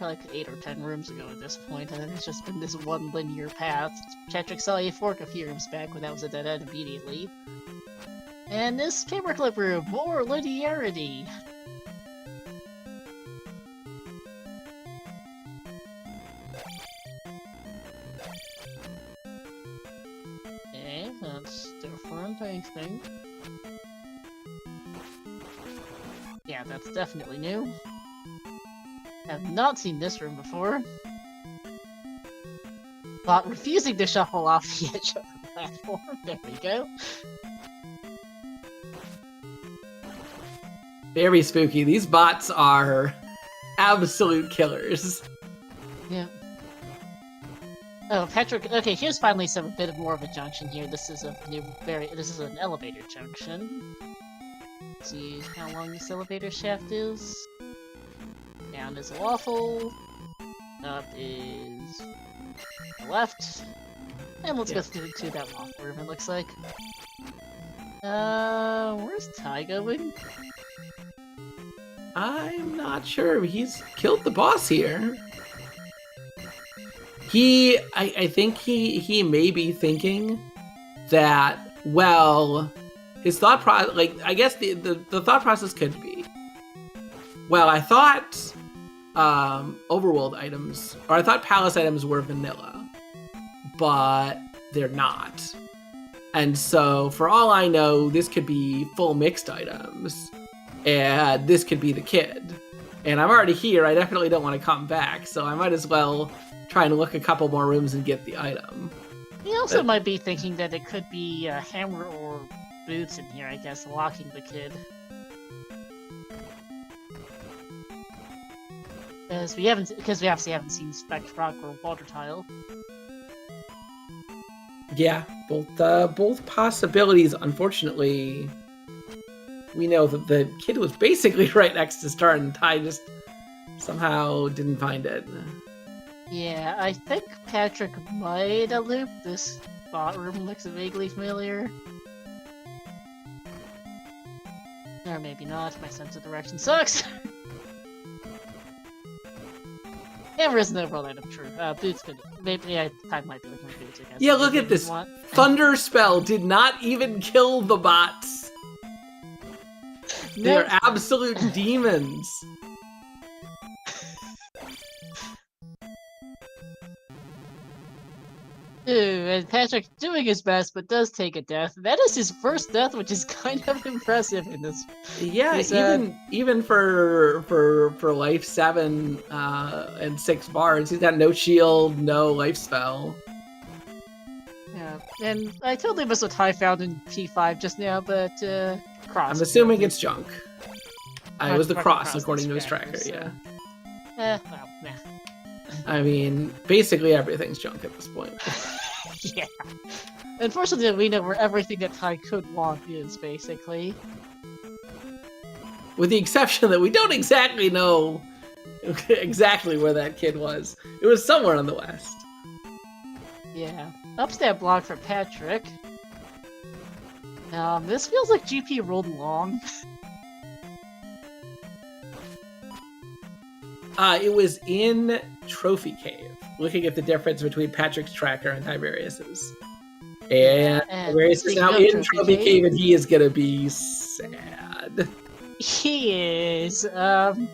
Like 8 or 10 rooms ago at this point, and then it's just been this one linear path. Patrick saw a fork a few rooms back when that was a dead end immediately. And this paperclip room, more linearity. Okay, that's different, I think. Yeah, that's definitely new. Have not seen this room before. But refusing to shuffle off the edge of the platform. There we go. Very spooky. These bots are absolute killers. Yeah. Oh, Patrick. Okay, here's finally a bit more of a junction here. This is this is an elevator junction. Let's see how long this elevator shaft is. Down is a waffle. Up is left. And let's go to that waffle room, it looks like. Where's Ty going? I'm not sure. He's killed the boss here. I think he may be thinking that, well, his thought process, like, I guess the thought process could be, well, I thought overworld items, or I thought palace items were vanilla, but they're not. And so, for all I know, this could be full mixed items, and this could be the kid. And I'm already here, I definitely don't want to come back, so I might as well try and look a couple more rooms and get the item. He also might be thinking that it could be Hammer or Boots in here, I guess, locking the kid. Because we obviously haven't seen Spectrock or Water Tile. Yeah, both possibilities. Unfortunately, we know that the kid was basically right next to Star, and Ty just somehow didn't find it. Yeah, I think Patrick might have looped. This spot room looks vaguely familiar. Or maybe not, my sense of direction sucks! Hammer is an overall item, true. Boots could... Maybe I might be looking at Boots, I guess. Yeah, look at this! Thunder Spell did not even kill the bots! They're absolute demons! And Patrick doing his best, but does take a death. That is his first death, which is kind of impressive in this. Yeah, even for life 7 and 6 bars, he's got no shield, no life spell. Yeah, and I totally missed what Ty found in P5 just now, but cross. I'm assuming it's junk. It was the cross according to his tracker. So. Yeah. Well, nah. I mean, basically everything's junk at this point. Yeah. Unfortunately, we know where everything that Ty could want is, basically. With the exception that we don't exactly know exactly where that kid was. It was somewhere on the west. Yeah. Upstab block for Patrick. This feels like GP rolled long. It was in Trophy Cave, looking at the difference between Patrick's tracker and Tyvarius's. And Tyvarius is now in Trophy Cave, and he is gonna be sad. He is. Another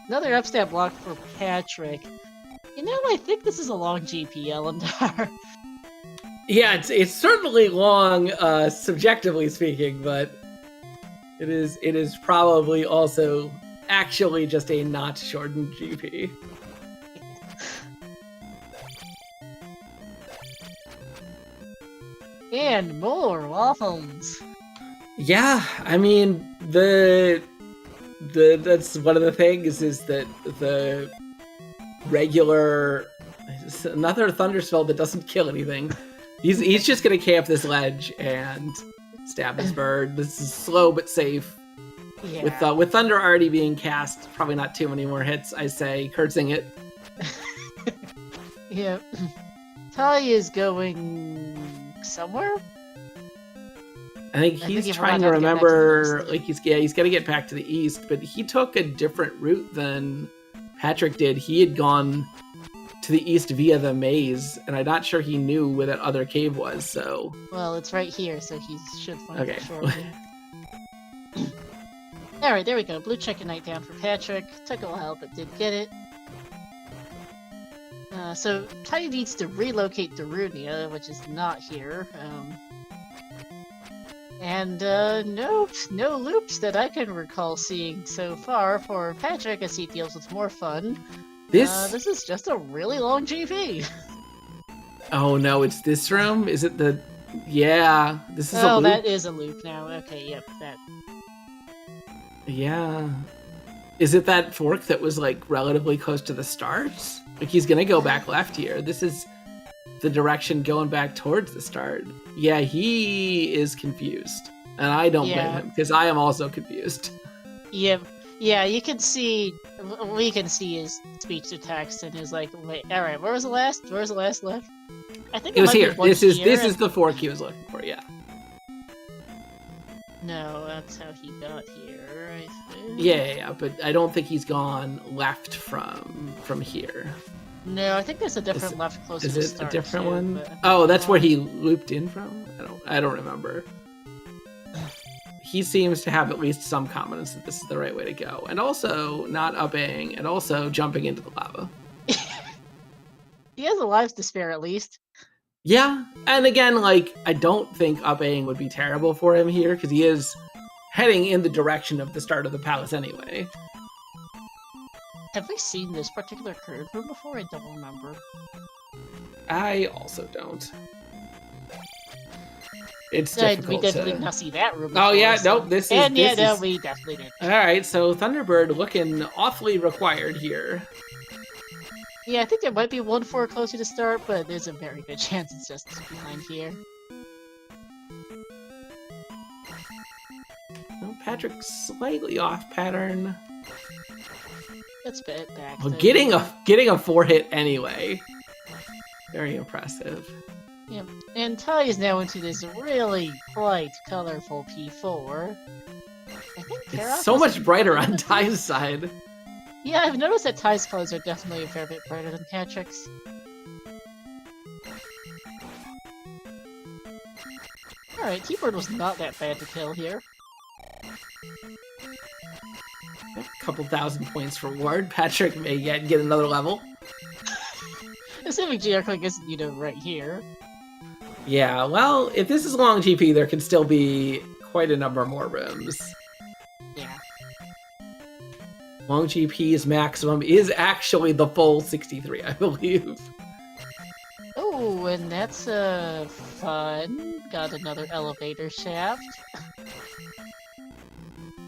upstab block for Patrick. You know, I think this is a long GP, Elendar. Yeah, it's certainly long, subjectively speaking, but it is probably also actually just a not shortened GP. And more waffles. Yeah, I mean that's one of the things is that the regular another thunder spell that doesn't kill anything. He's just gonna camp this ledge and stab his bird. This is slow but safe. Yeah. With Thunder already being cast, probably not too many more hits, I say, cursing it. Yeah. Ty is going somewhere? I think he's trying to remember, like, he's got to get back to the east, but he took a different route than Patrick did. He had gone to the east via the maze, and I'm not sure he knew where that other cave was, so... Well, it's right here, so he should find it shortly. Alright, there we go. Blue check a night down for Patrick. Took a while, but did get it. So, Ty needs to relocate Darunia, which is not here. No loops that I can recall seeing so far for Patrick as he deals with more fun. This is just a really long GP. Oh no, it's this room? Is it the... Yeah, this is a loop. Oh, that is a loop now. Okay, yep, that... Yeah. Is it that fork that was like relatively close to the start? Like he's gonna go back left here. This is the direction going back towards the start. Yeah, he is confused. And I don't blame him, because I am also confused. Yeah, you can see, we can see his speech to text and is like, wait, alright, where's the last left? I think it was here. This is and... the fork he was looking for, yeah. No, that's how he got here, I think. Yeah, but I don't think he's gone left from here. No, I think there's a different left closer to the start. Is it a different one? But... Oh, that's where he looped in from? I don't remember. He seems to have at least some confidence that this is the right way to go. And also not upping, and also jumping into the lava. He has a life to spare, at least. Yeah, and again, like, I don't think upping would be terrible for him here, because he is heading in the direction of the start of the palace anyway. Have we seen this particular curve room before? I don't remember. I also don't. It's difficult. We definitely did not see that room before. Oh yeah, nope, this is... No, we definitely did. Alright, so Thunderbird looking awfully required here. Yeah, I think there might be one fork closer to start, but there's a very good chance it's just behind here. Well, Patrick's slightly off pattern. Let's bet back. Well, getting a 4-hit anyway. Very impressive. Yep, and Ty is now into this really bright, colorful P4. I think it's so much brighter on Ty's side. Yeah, I've noticed that Ty's colors are definitely a fair bit brighter than Patrick's. Alright, T-Bird was not that bad to kill here. A couple thousand points reward. Patrick may get another level. Assuming GR isn't, you know, right here. Yeah, well, if this is long GP, there can still be quite a number more rooms. Yeah. Long GP's maximum is actually the full 63, I believe. Oh, and that's fun. Got another elevator shaft.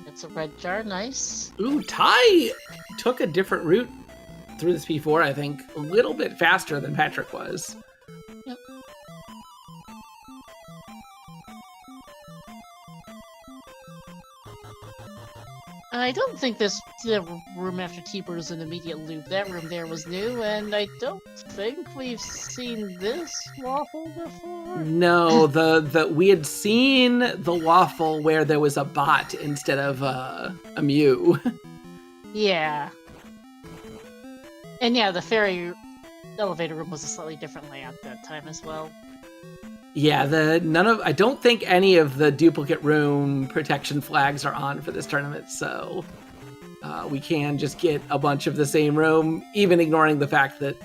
That's a red jar, nice. Ooh, Ty took a different route through this P4, I think. A little bit faster than Patrick was. Yep. I don't think this room after T-Bird was an immediate loop. That room there was new, and I don't think we've seen this waffle before. No, we had seen the waffle where there was a bot instead of a Mew. Yeah. And yeah, the ferry elevator room was a slightly different layout that time as well. Yeah, I don't think any of the duplicate room protection flags are on for this tournament, so we can just get a bunch of the same room, even ignoring the fact that,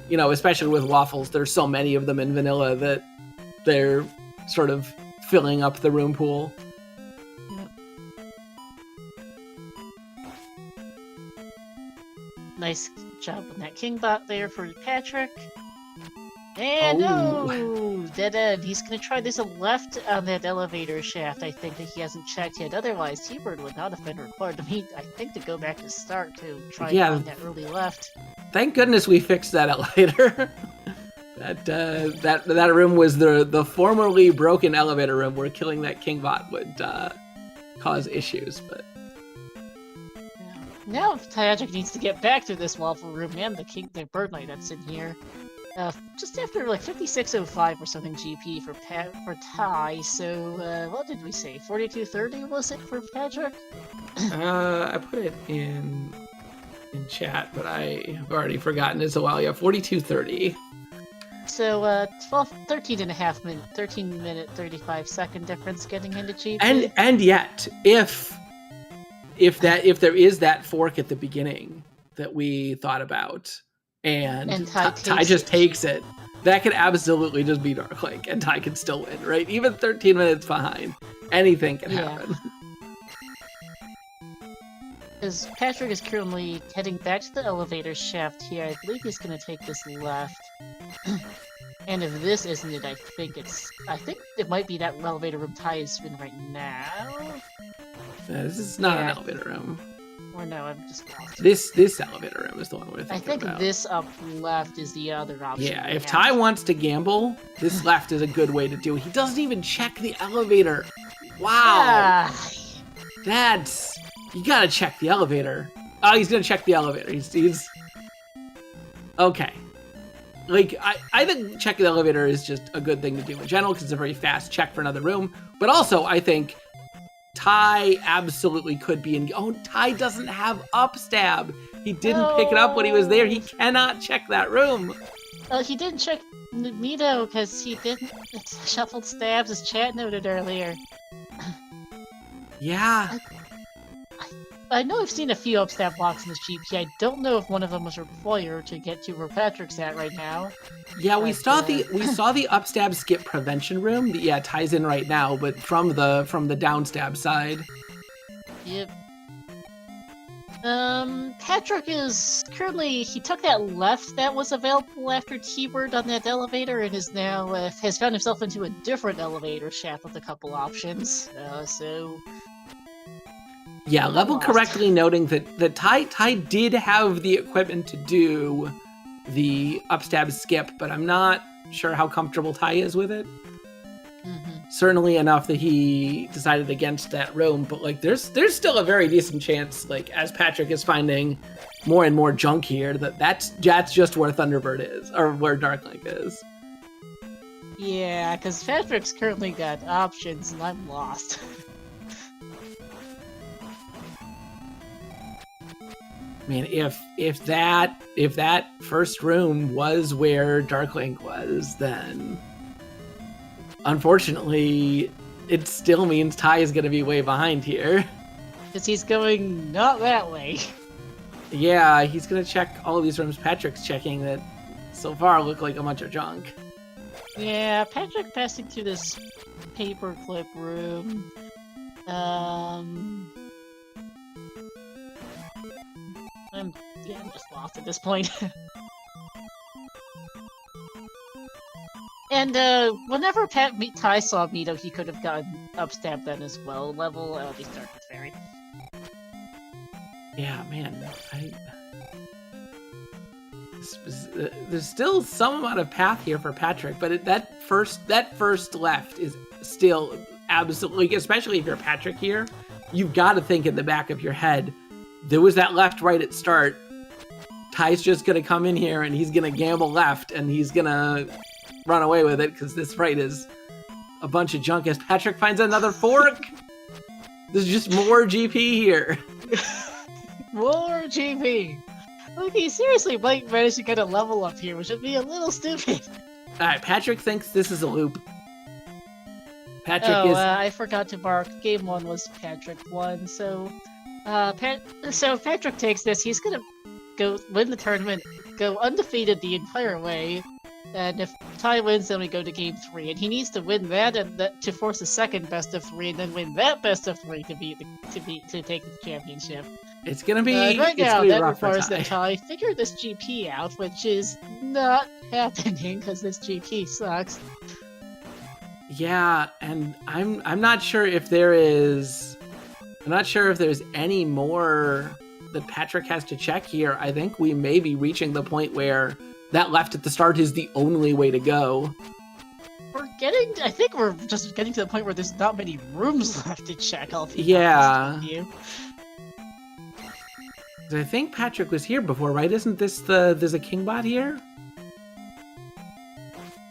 you know, especially with waffles, there's so many of them in vanilla that they're sort of filling up the room pool. Yep. Nice job on that king bot there for Patrick. And no! Dead end. He's gonna try this a left on that elevator shaft, I think, that he hasn't checked yet. Otherwise, T-Bird would not have been required to meet, I think, to go back to start to try and find that early left. Thank goodness we fixed that elevator. that room was the formerly broken elevator room where killing that king bot would cause issues, but... Yeah. Now Patrick needs to get back to this waffle room and the bird knight that's in here. Just after like 56.05 or something GP for Ty, so what did we say? 42.30 was it for Patrick? I put it in chat, but I have already forgotten as well. Yeah, 42.30. So 13 minute 35 second difference getting into GP. And yet, if there is that fork at the beginning that we thought about, and Ty just takes it, that could absolutely just be Dark Lake, and Ty can still win, right? Even 13 minutes behind, anything can happen. Because Patrick is currently heading back to the elevator shaft here. I believe he's going to take this left. And if this isn't it, I think it might be that elevator room Ty is in right now. This is not an elevator room. Or no, I'm just lost. This elevator room is the one we're thinking I think about. this up left is the other option. Yeah, if Ty wants to gamble, this left is a good way to do it. He doesn't even check the elevator. Wow. That's... You gotta check the elevator. Oh, he's gonna check the elevator. He's... Okay. Like, I think checking the elevator is just a good thing to do in general, because it's a very fast check for another room. But also, I think Ty absolutely could be in... Oh, Ty doesn't have upstab. He didn't pick it up when he was there. He cannot check that room. He didn't check Mito because he didn't shuffled stabs, as chat noted earlier. Yeah. I know I've seen a few upstab blocks in this GP. I don't know if one of them was required to get to where Patrick's at right now. Yeah, we saw the upstab skip prevention room. Yeah, Ty's in right now, but from the downstab side. Yep. Patrick is currently, he took that left that was available after T-word on that elevator and is now, has found himself into a different elevator shaft with a couple options, so... Yeah, level correctly noting that Ty did have the equipment to do the upstab skip, but I'm not sure how comfortable Ty is with it. Certainly enough that he decided against that room, but like there's still a very decent chance, like as Patrick is finding more and more junk here, that's just where Thunderbird is, or where Darklink is. Yeah, because Patrick's currently got options and I'm lost. Man, if that first room was where Darklink was, then unfortunately it still means Ty is going to be way behind here. Because he's going not that way. Yeah, he's going to check all of these rooms Patrick's checking that so far look like a bunch of junk. Yeah, Patrick passing through this paperclip room. I'm just lost at this point. And whenever Ty saw Mito, he could have gotten upstab then as well. Level the start with Fairy. Yeah, man, there's still some amount of path here for Patrick, but that first left is still absolutely, especially if you're Patrick here, you've got to think in the back of your head, there was that left right at start. Ty's just gonna come in here and he's gonna gamble left and he's gonna run away with it because this right is a bunch of junk as Patrick finds another fork. There's just more GP here. More GP. Look, he seriously might manage to get a level up here, which would be a little stupid. Alright, Patrick thinks this is a loop. Patrick is... I forgot to mark. Game 1 was Patrick 1, so... So Patrick takes this, he's gonna go win the tournament, go undefeated the entire way, and if Ty wins, then we go to game 3, and he needs to win that and to force a second best of 3, and then win that best of 3 to take the championship. It's gonna be right now that requires that Ty figure this GP out, which is not happening because this GP sucks. Yeah, and I'm not sure if there's any more that Patrick has to check here. I think we may be reaching the point where that left at the start is the only way to go. I think we're just getting to the point where there's not many rooms left to check. I'll be yeah. honest with you. I think Patrick was here before, right? Isn't this there's a Kingbot here?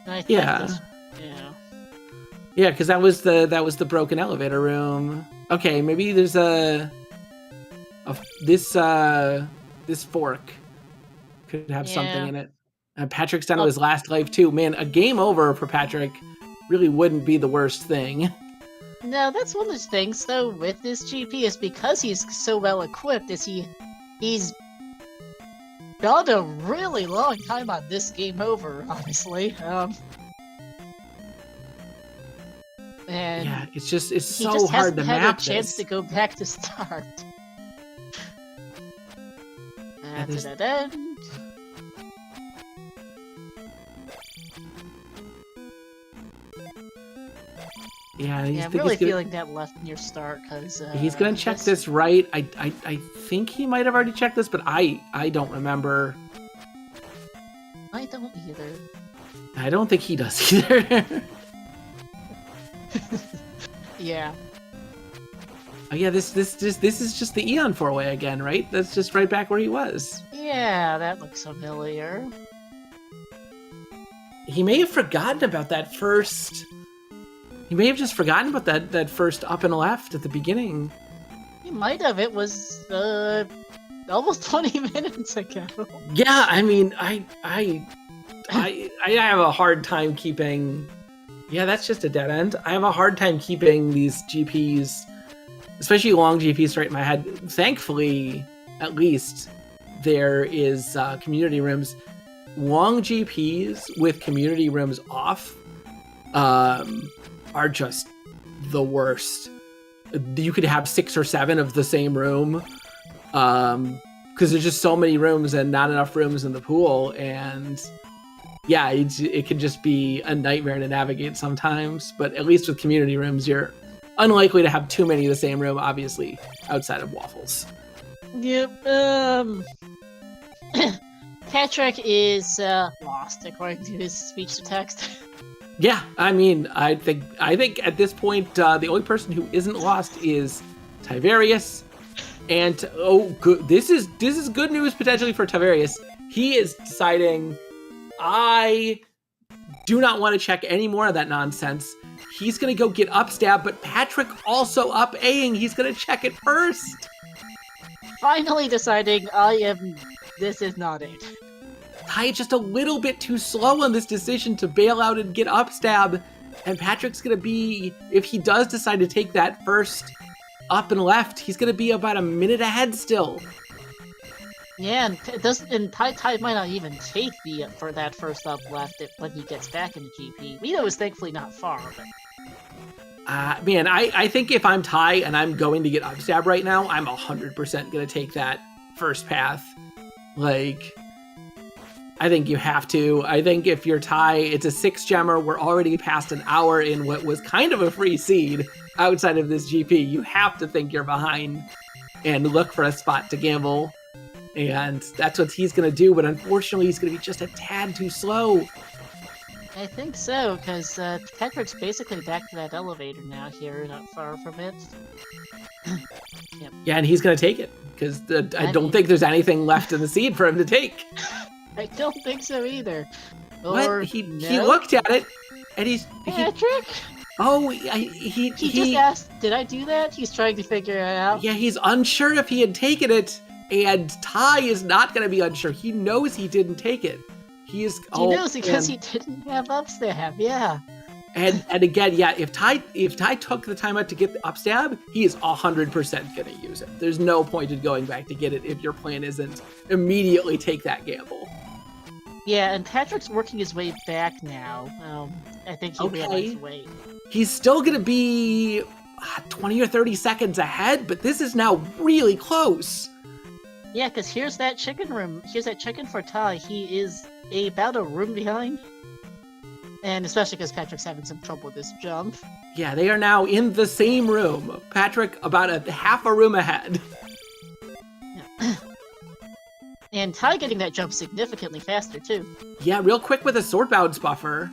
I think yeah. Yeah, because that was the broken elevator room. Okay, maybe there's this fork could have something in it. And Patrick's down to his last life too. Man, a game over for Patrick really wouldn't be the worst thing. No, that's one of those things though with this GP is because he's so well equipped. He's got a really long time on this game over, honestly. And yeah, it's so just hard to map this. He just hasn't had a chance to go back to start. Yeah, I'm really feeling that left near start because he's gonna check this right. I think he might have already checked this, but I don't remember. I don't either. I don't think he does either. Yeah. Oh yeah, this is just the Eon 4-way again, right? That's just right back where he was. Yeah, that looks familiar. He may have forgotten about that first. He may have just forgotten about that first up and left at the beginning. He might have. It was almost 20 minutes ago. Yeah, I mean, I have a hard time keeping. Yeah, that's just a dead end. I have a hard time keeping these GPs, especially long GPs, straight in my head. Thankfully, at least, there is community rooms. Long GPs with community rooms off are just the worst. You could have 6 or 7 of the same room because there's just so many rooms and not enough rooms in the pool, and yeah, it can just be a nightmare to navigate sometimes. But at least with community rooms, you're unlikely to have too many of the same room, obviously, outside of Waffles. Yep. Patrick is lost, according to his speech to text. Yeah, I mean, I think at this point, the only person who isn't lost is Tyvarius, and good. This is good news potentially for Tyvarius. He is deciding, I do not want to check any more of that nonsense. He's gonna go get upstab, but Patrick also up Aing. He's gonna check it first. Finally deciding, this is not it. Ty is just a little bit too slow on this decision to bail out and get upstab, and Patrick's gonna be, if he does decide to take that first up and left, he's gonna be about a minute ahead still. Yeah, and Ty might not even take for that first up left when he gets back in the GP. Lito is thankfully not far, but man, I think if I'm Ty and I'm going to get upstab right now, I'm 100% gonna take that first path. Like, I think you have to. I think if you're Ty, it's a 6-gemmer. We're already past an hour in what was kind of a free seed outside of this GP. You have to think you're behind and look for a spot to gamble. And that's what he's going to do. But unfortunately, he's going to be just a tad too slow. I think so, because Patrick's basically back to that elevator now here, not far from it. Yep. Yeah, and he's going to take it. Because I don't think there's anything left in the seed for him to take. I don't think so either. What? He looked at it, and Patrick? He just asked, did I do that? He's trying to figure it out. Yeah, he's unsure if he had taken it, and Ty is not going to be unsure. He knows he didn't take it. He knows because he didn't have upstab, yeah. And again, yeah, if Ty took the time out to get the upstab, he is 100% going to use it. There's no point in going back to get it if your plan isn't immediately take that gamble. Yeah, and Patrick's working his way back now. I think he realized, wait. He's still going to be 20 or 30 seconds ahead, but this is now really close. Yeah, because here's that chicken room. Here's that chicken for Ty. He is about a room behind. And especially because Patrick's having some trouble with this jump. Yeah, they are now in the same room. Patrick about a half a room ahead. Yeah. And Ty getting that jump significantly faster, too. Yeah, real quick with a sword bounce buffer.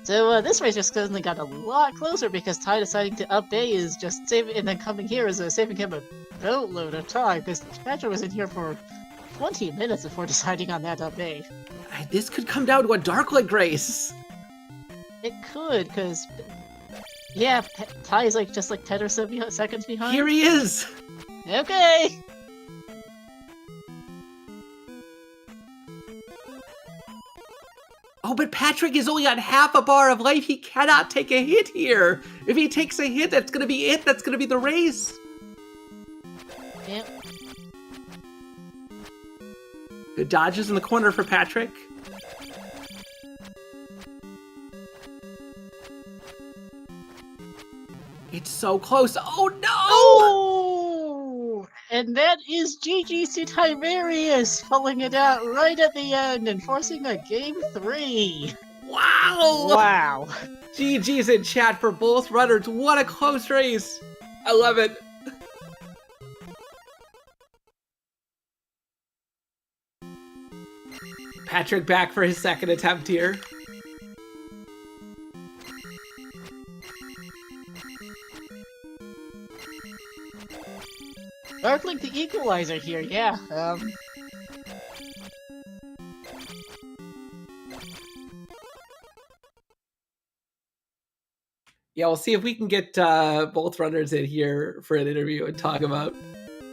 So this race just suddenly got a lot closer because Ty deciding to up A is just saving, and then coming here is saving him a boatload of time because Patrick was in here for 20 minutes before deciding on that up A. This could come down to a dark leg race. It could, because yeah, Ty is just 10 or so seconds behind. Here he is. Okay. Oh, but Patrick is only on half a bar of life. He cannot take a hit here. If he takes a hit, that's going to be it. That's going to be the race. Yep. Good dodges in the corner for Patrick. It's so close. Oh, no! Oh! And that is GG's to Tyvarius, pulling it out right at the end and forcing a Game 3. Wow! Wow. GG's in chat for both runners. What a close race. I love it. Patrick back for his second attempt here. Darkling the equalizer here, yeah. Yeah, we'll see if we can get both runners in here for an interview and talk about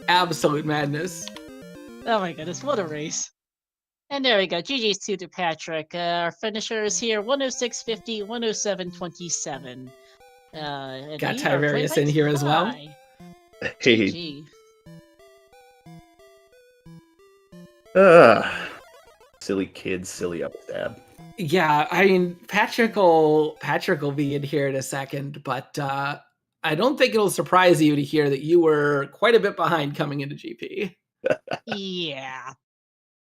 absolute madness. Oh my goodness, what a race. And there we go. GG's 2 to Patrick. Our finishers here 106.50, 107.27. Got Tyvarius in here as well. Hey. GG. Silly kids, silly upstab. Yeah, I mean, Patrick will be in here in a second, but I don't think it'll surprise you to hear that you were quite a bit behind coming into GP. Yeah.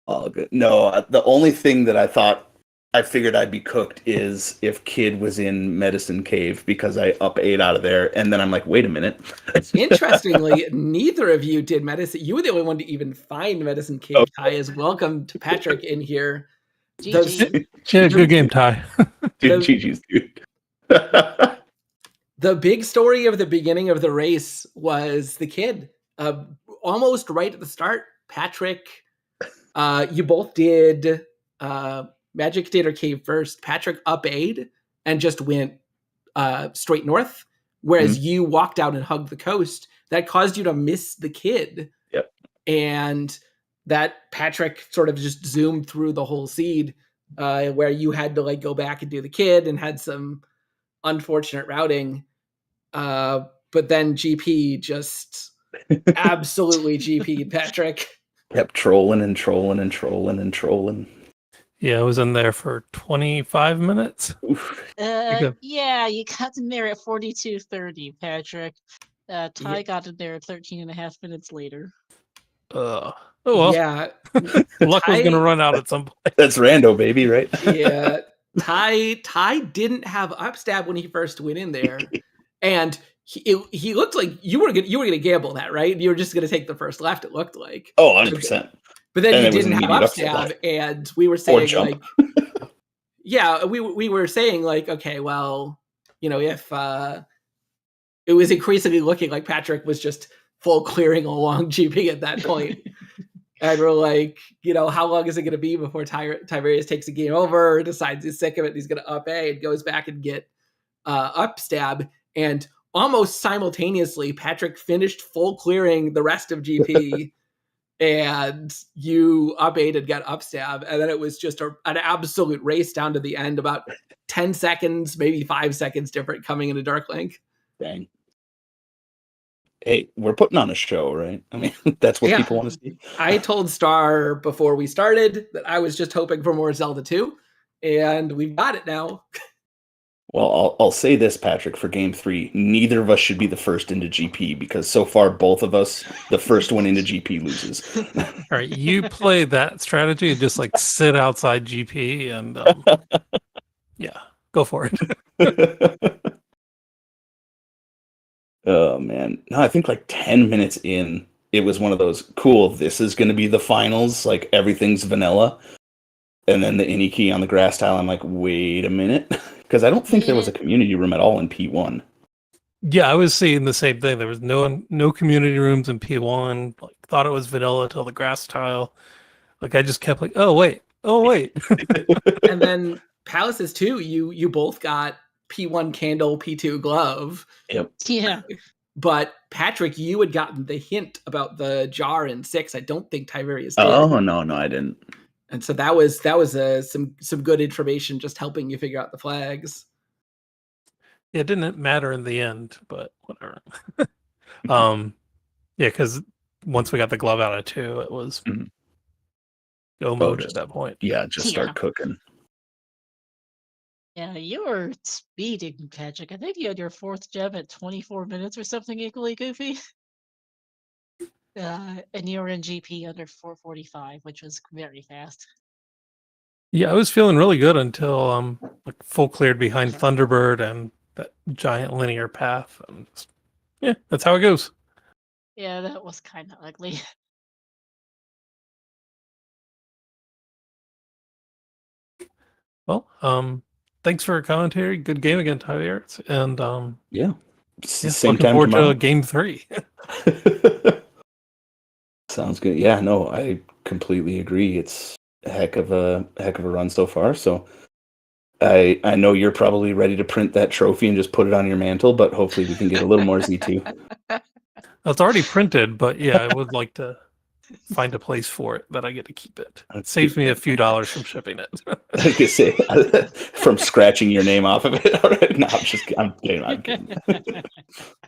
All good. No, the only thing that I figured I'd be cooked is if Kid was in Medicine Cave, because I up 8 out of there, and then I'm like, wait a minute. Interestingly, neither of you did Medicine. You were the only one to even find Medicine Cave. Oh. Ty is welcome to Patrick in here. GG. Yeah, good game, Ty. Dude, GG's, dude. The big story of the beginning of the race was the Kid. Almost right at the start, Patrick, you both did Magic Theater Cave first. Patrick up 8 and just went straight north, whereas you walked out and hugged the coast. That caused you to miss the Kid. Yep. And that Patrick sort of just zoomed through the whole seed, where you had to like go back and do the Kid and had some unfortunate routing. But then GP just absolutely GP'd Patrick. Kept trolling and trolling and trolling and trolling. Yeah, I was in there for 25 minutes. Yeah, you got in there at 42:30, Patrick. Ty got in there 13 and a half minutes later. Oh well. Yeah. Luck was going to run out at some point. That's rando, baby, right? Yeah. Ty didn't have upstab when he first went in there. And he looked like you were going to gamble that, right? You were just going to take the first left, it looked like. Oh, 100%. But then you didn't have upstab, and we were saying like, yeah, we were saying like, okay, well, you know, if it was increasingly looking like Patrick was just full clearing along GP at that point. And we're like, you know, how long is it going to be before Tyvarius takes a game over, decides he's sick of it, and he's going to up A and goes back and get upstab. And almost simultaneously, Patrick finished full clearing the rest of GP. And you up 8 and got upstab, and then it was just an absolute race down to the end, about 10 seconds, maybe 5 seconds different coming into Darklink. Dang. Hey, we're putting on a show, right? I mean, that's what people want to see. I told Star before we started that I was just hoping for more Zelda 2, and we've got it now. Well, I'll say this, Patrick, for Game 3, neither of us should be the first into GP, because so far, both of us, the first one into GP loses. All right, you play that strategy and just like sit outside GP and yeah, go for it. Oh, man. No, I think like 10 minutes in, it was one of those, cool, this is going to be the finals, like everything's vanilla. And then the any key on the grass tile, I'm like, wait a minute. Because I don't think there was a community room at all in P1. Yeah, I was seeing the same thing. There was no community rooms in P1. Like, thought it was vanilla till the grass tile. Like, I just kept like, oh wait. And then Palaces too. You both got P1 candle, P2 glove. Yep. Yeah. But Patrick, you had gotten the hint about the jar in 6. I don't think Tyvarius did. Oh no, I didn't. And so that was some good information, just helping you figure out the flags. It didn't matter in the end, but whatever. Yeah, because once we got the glove out of 2, it was go mode at that point. Yeah, just start cooking. Yeah, you were speeding, Patrick. I think you had your 4th gem at 24 minutes or something equally goofy. And you were in GP under 4:45, which was very fast. Yeah, I was feeling really good until like full cleared behind Thunderbird and that giant linear path. And yeah, that's how it goes. Yeah, that was kind of ugly. Well, thanks for a commentary. Good game again, Tyvarius. And Yeah. yeah, Same looking time forward tomorrow. to game 3. Sounds good. Yeah, no, I completely agree. It's a heck of a run so far. So I know you're probably ready to print that trophy and just put it on your mantle, but hopefully we can get a little more Z2. It's already printed, but yeah, I would like to find a place for it that I get to keep it. It saves me a few dollars from shipping it. I could say from scratching your name off of it. All right. No, I'm kidding. I'm kidding.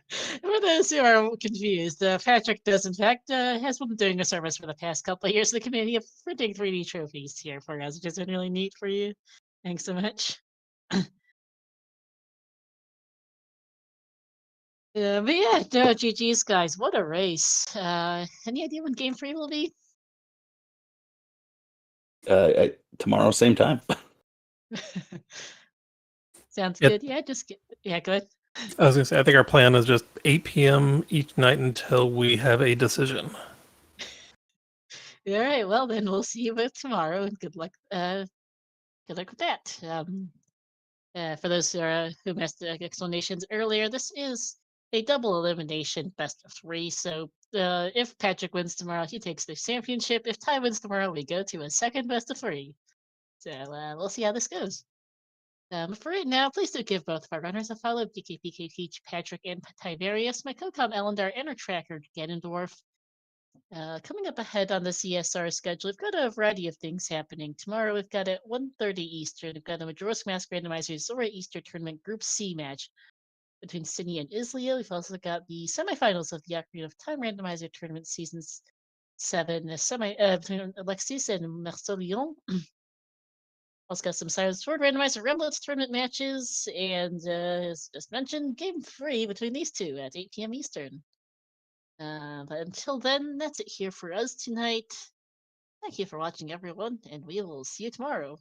For those who are confused, Patrick does in fact has been doing a service for the past couple of years to the community of printing 3D trophies here for us, which has been really neat for you. Thanks so much. But yeah, no, GG's guys, what a race. Any idea when game 3 will be? Tomorrow, same time. Sounds Yep. good. Yeah, yeah, go ahead. I was gonna say, I think our plan is just 8 p.m. each night until we have a decision. All right, well then we'll see you both tomorrow, and good luck. Good luck with that. For those who missed the explanations earlier, this is a double elimination best of 3. So if Patrick wins tomorrow, he takes the championship. If Ty wins tomorrow, we go to a second best of 3. So we'll see how this goes. For right now, please do give both of our runners a follow. PKPK Teach, Patrick, and Tyvarius, my co-com Elendar, and our tracker Ganondorf. Coming up ahead on the CSR schedule, we've got a variety of things happening. Tomorrow we've got at 1:30 Eastern, we've got a Majora's Mask Randomizer Zora Easter Tournament Group C match between Sydney and Isleo. We've also got the semifinals of the Ocarina of Time Randomizer Tournament Seasons 7 between Alexis and Marcelion. Also got some Silent Sword Randomizer Remblance Tournament matches, and as just mentioned, Game 3 between these two at 8 p.m. Eastern. But until then, that's it here for us tonight. Thank you for watching, everyone, and we will see you tomorrow.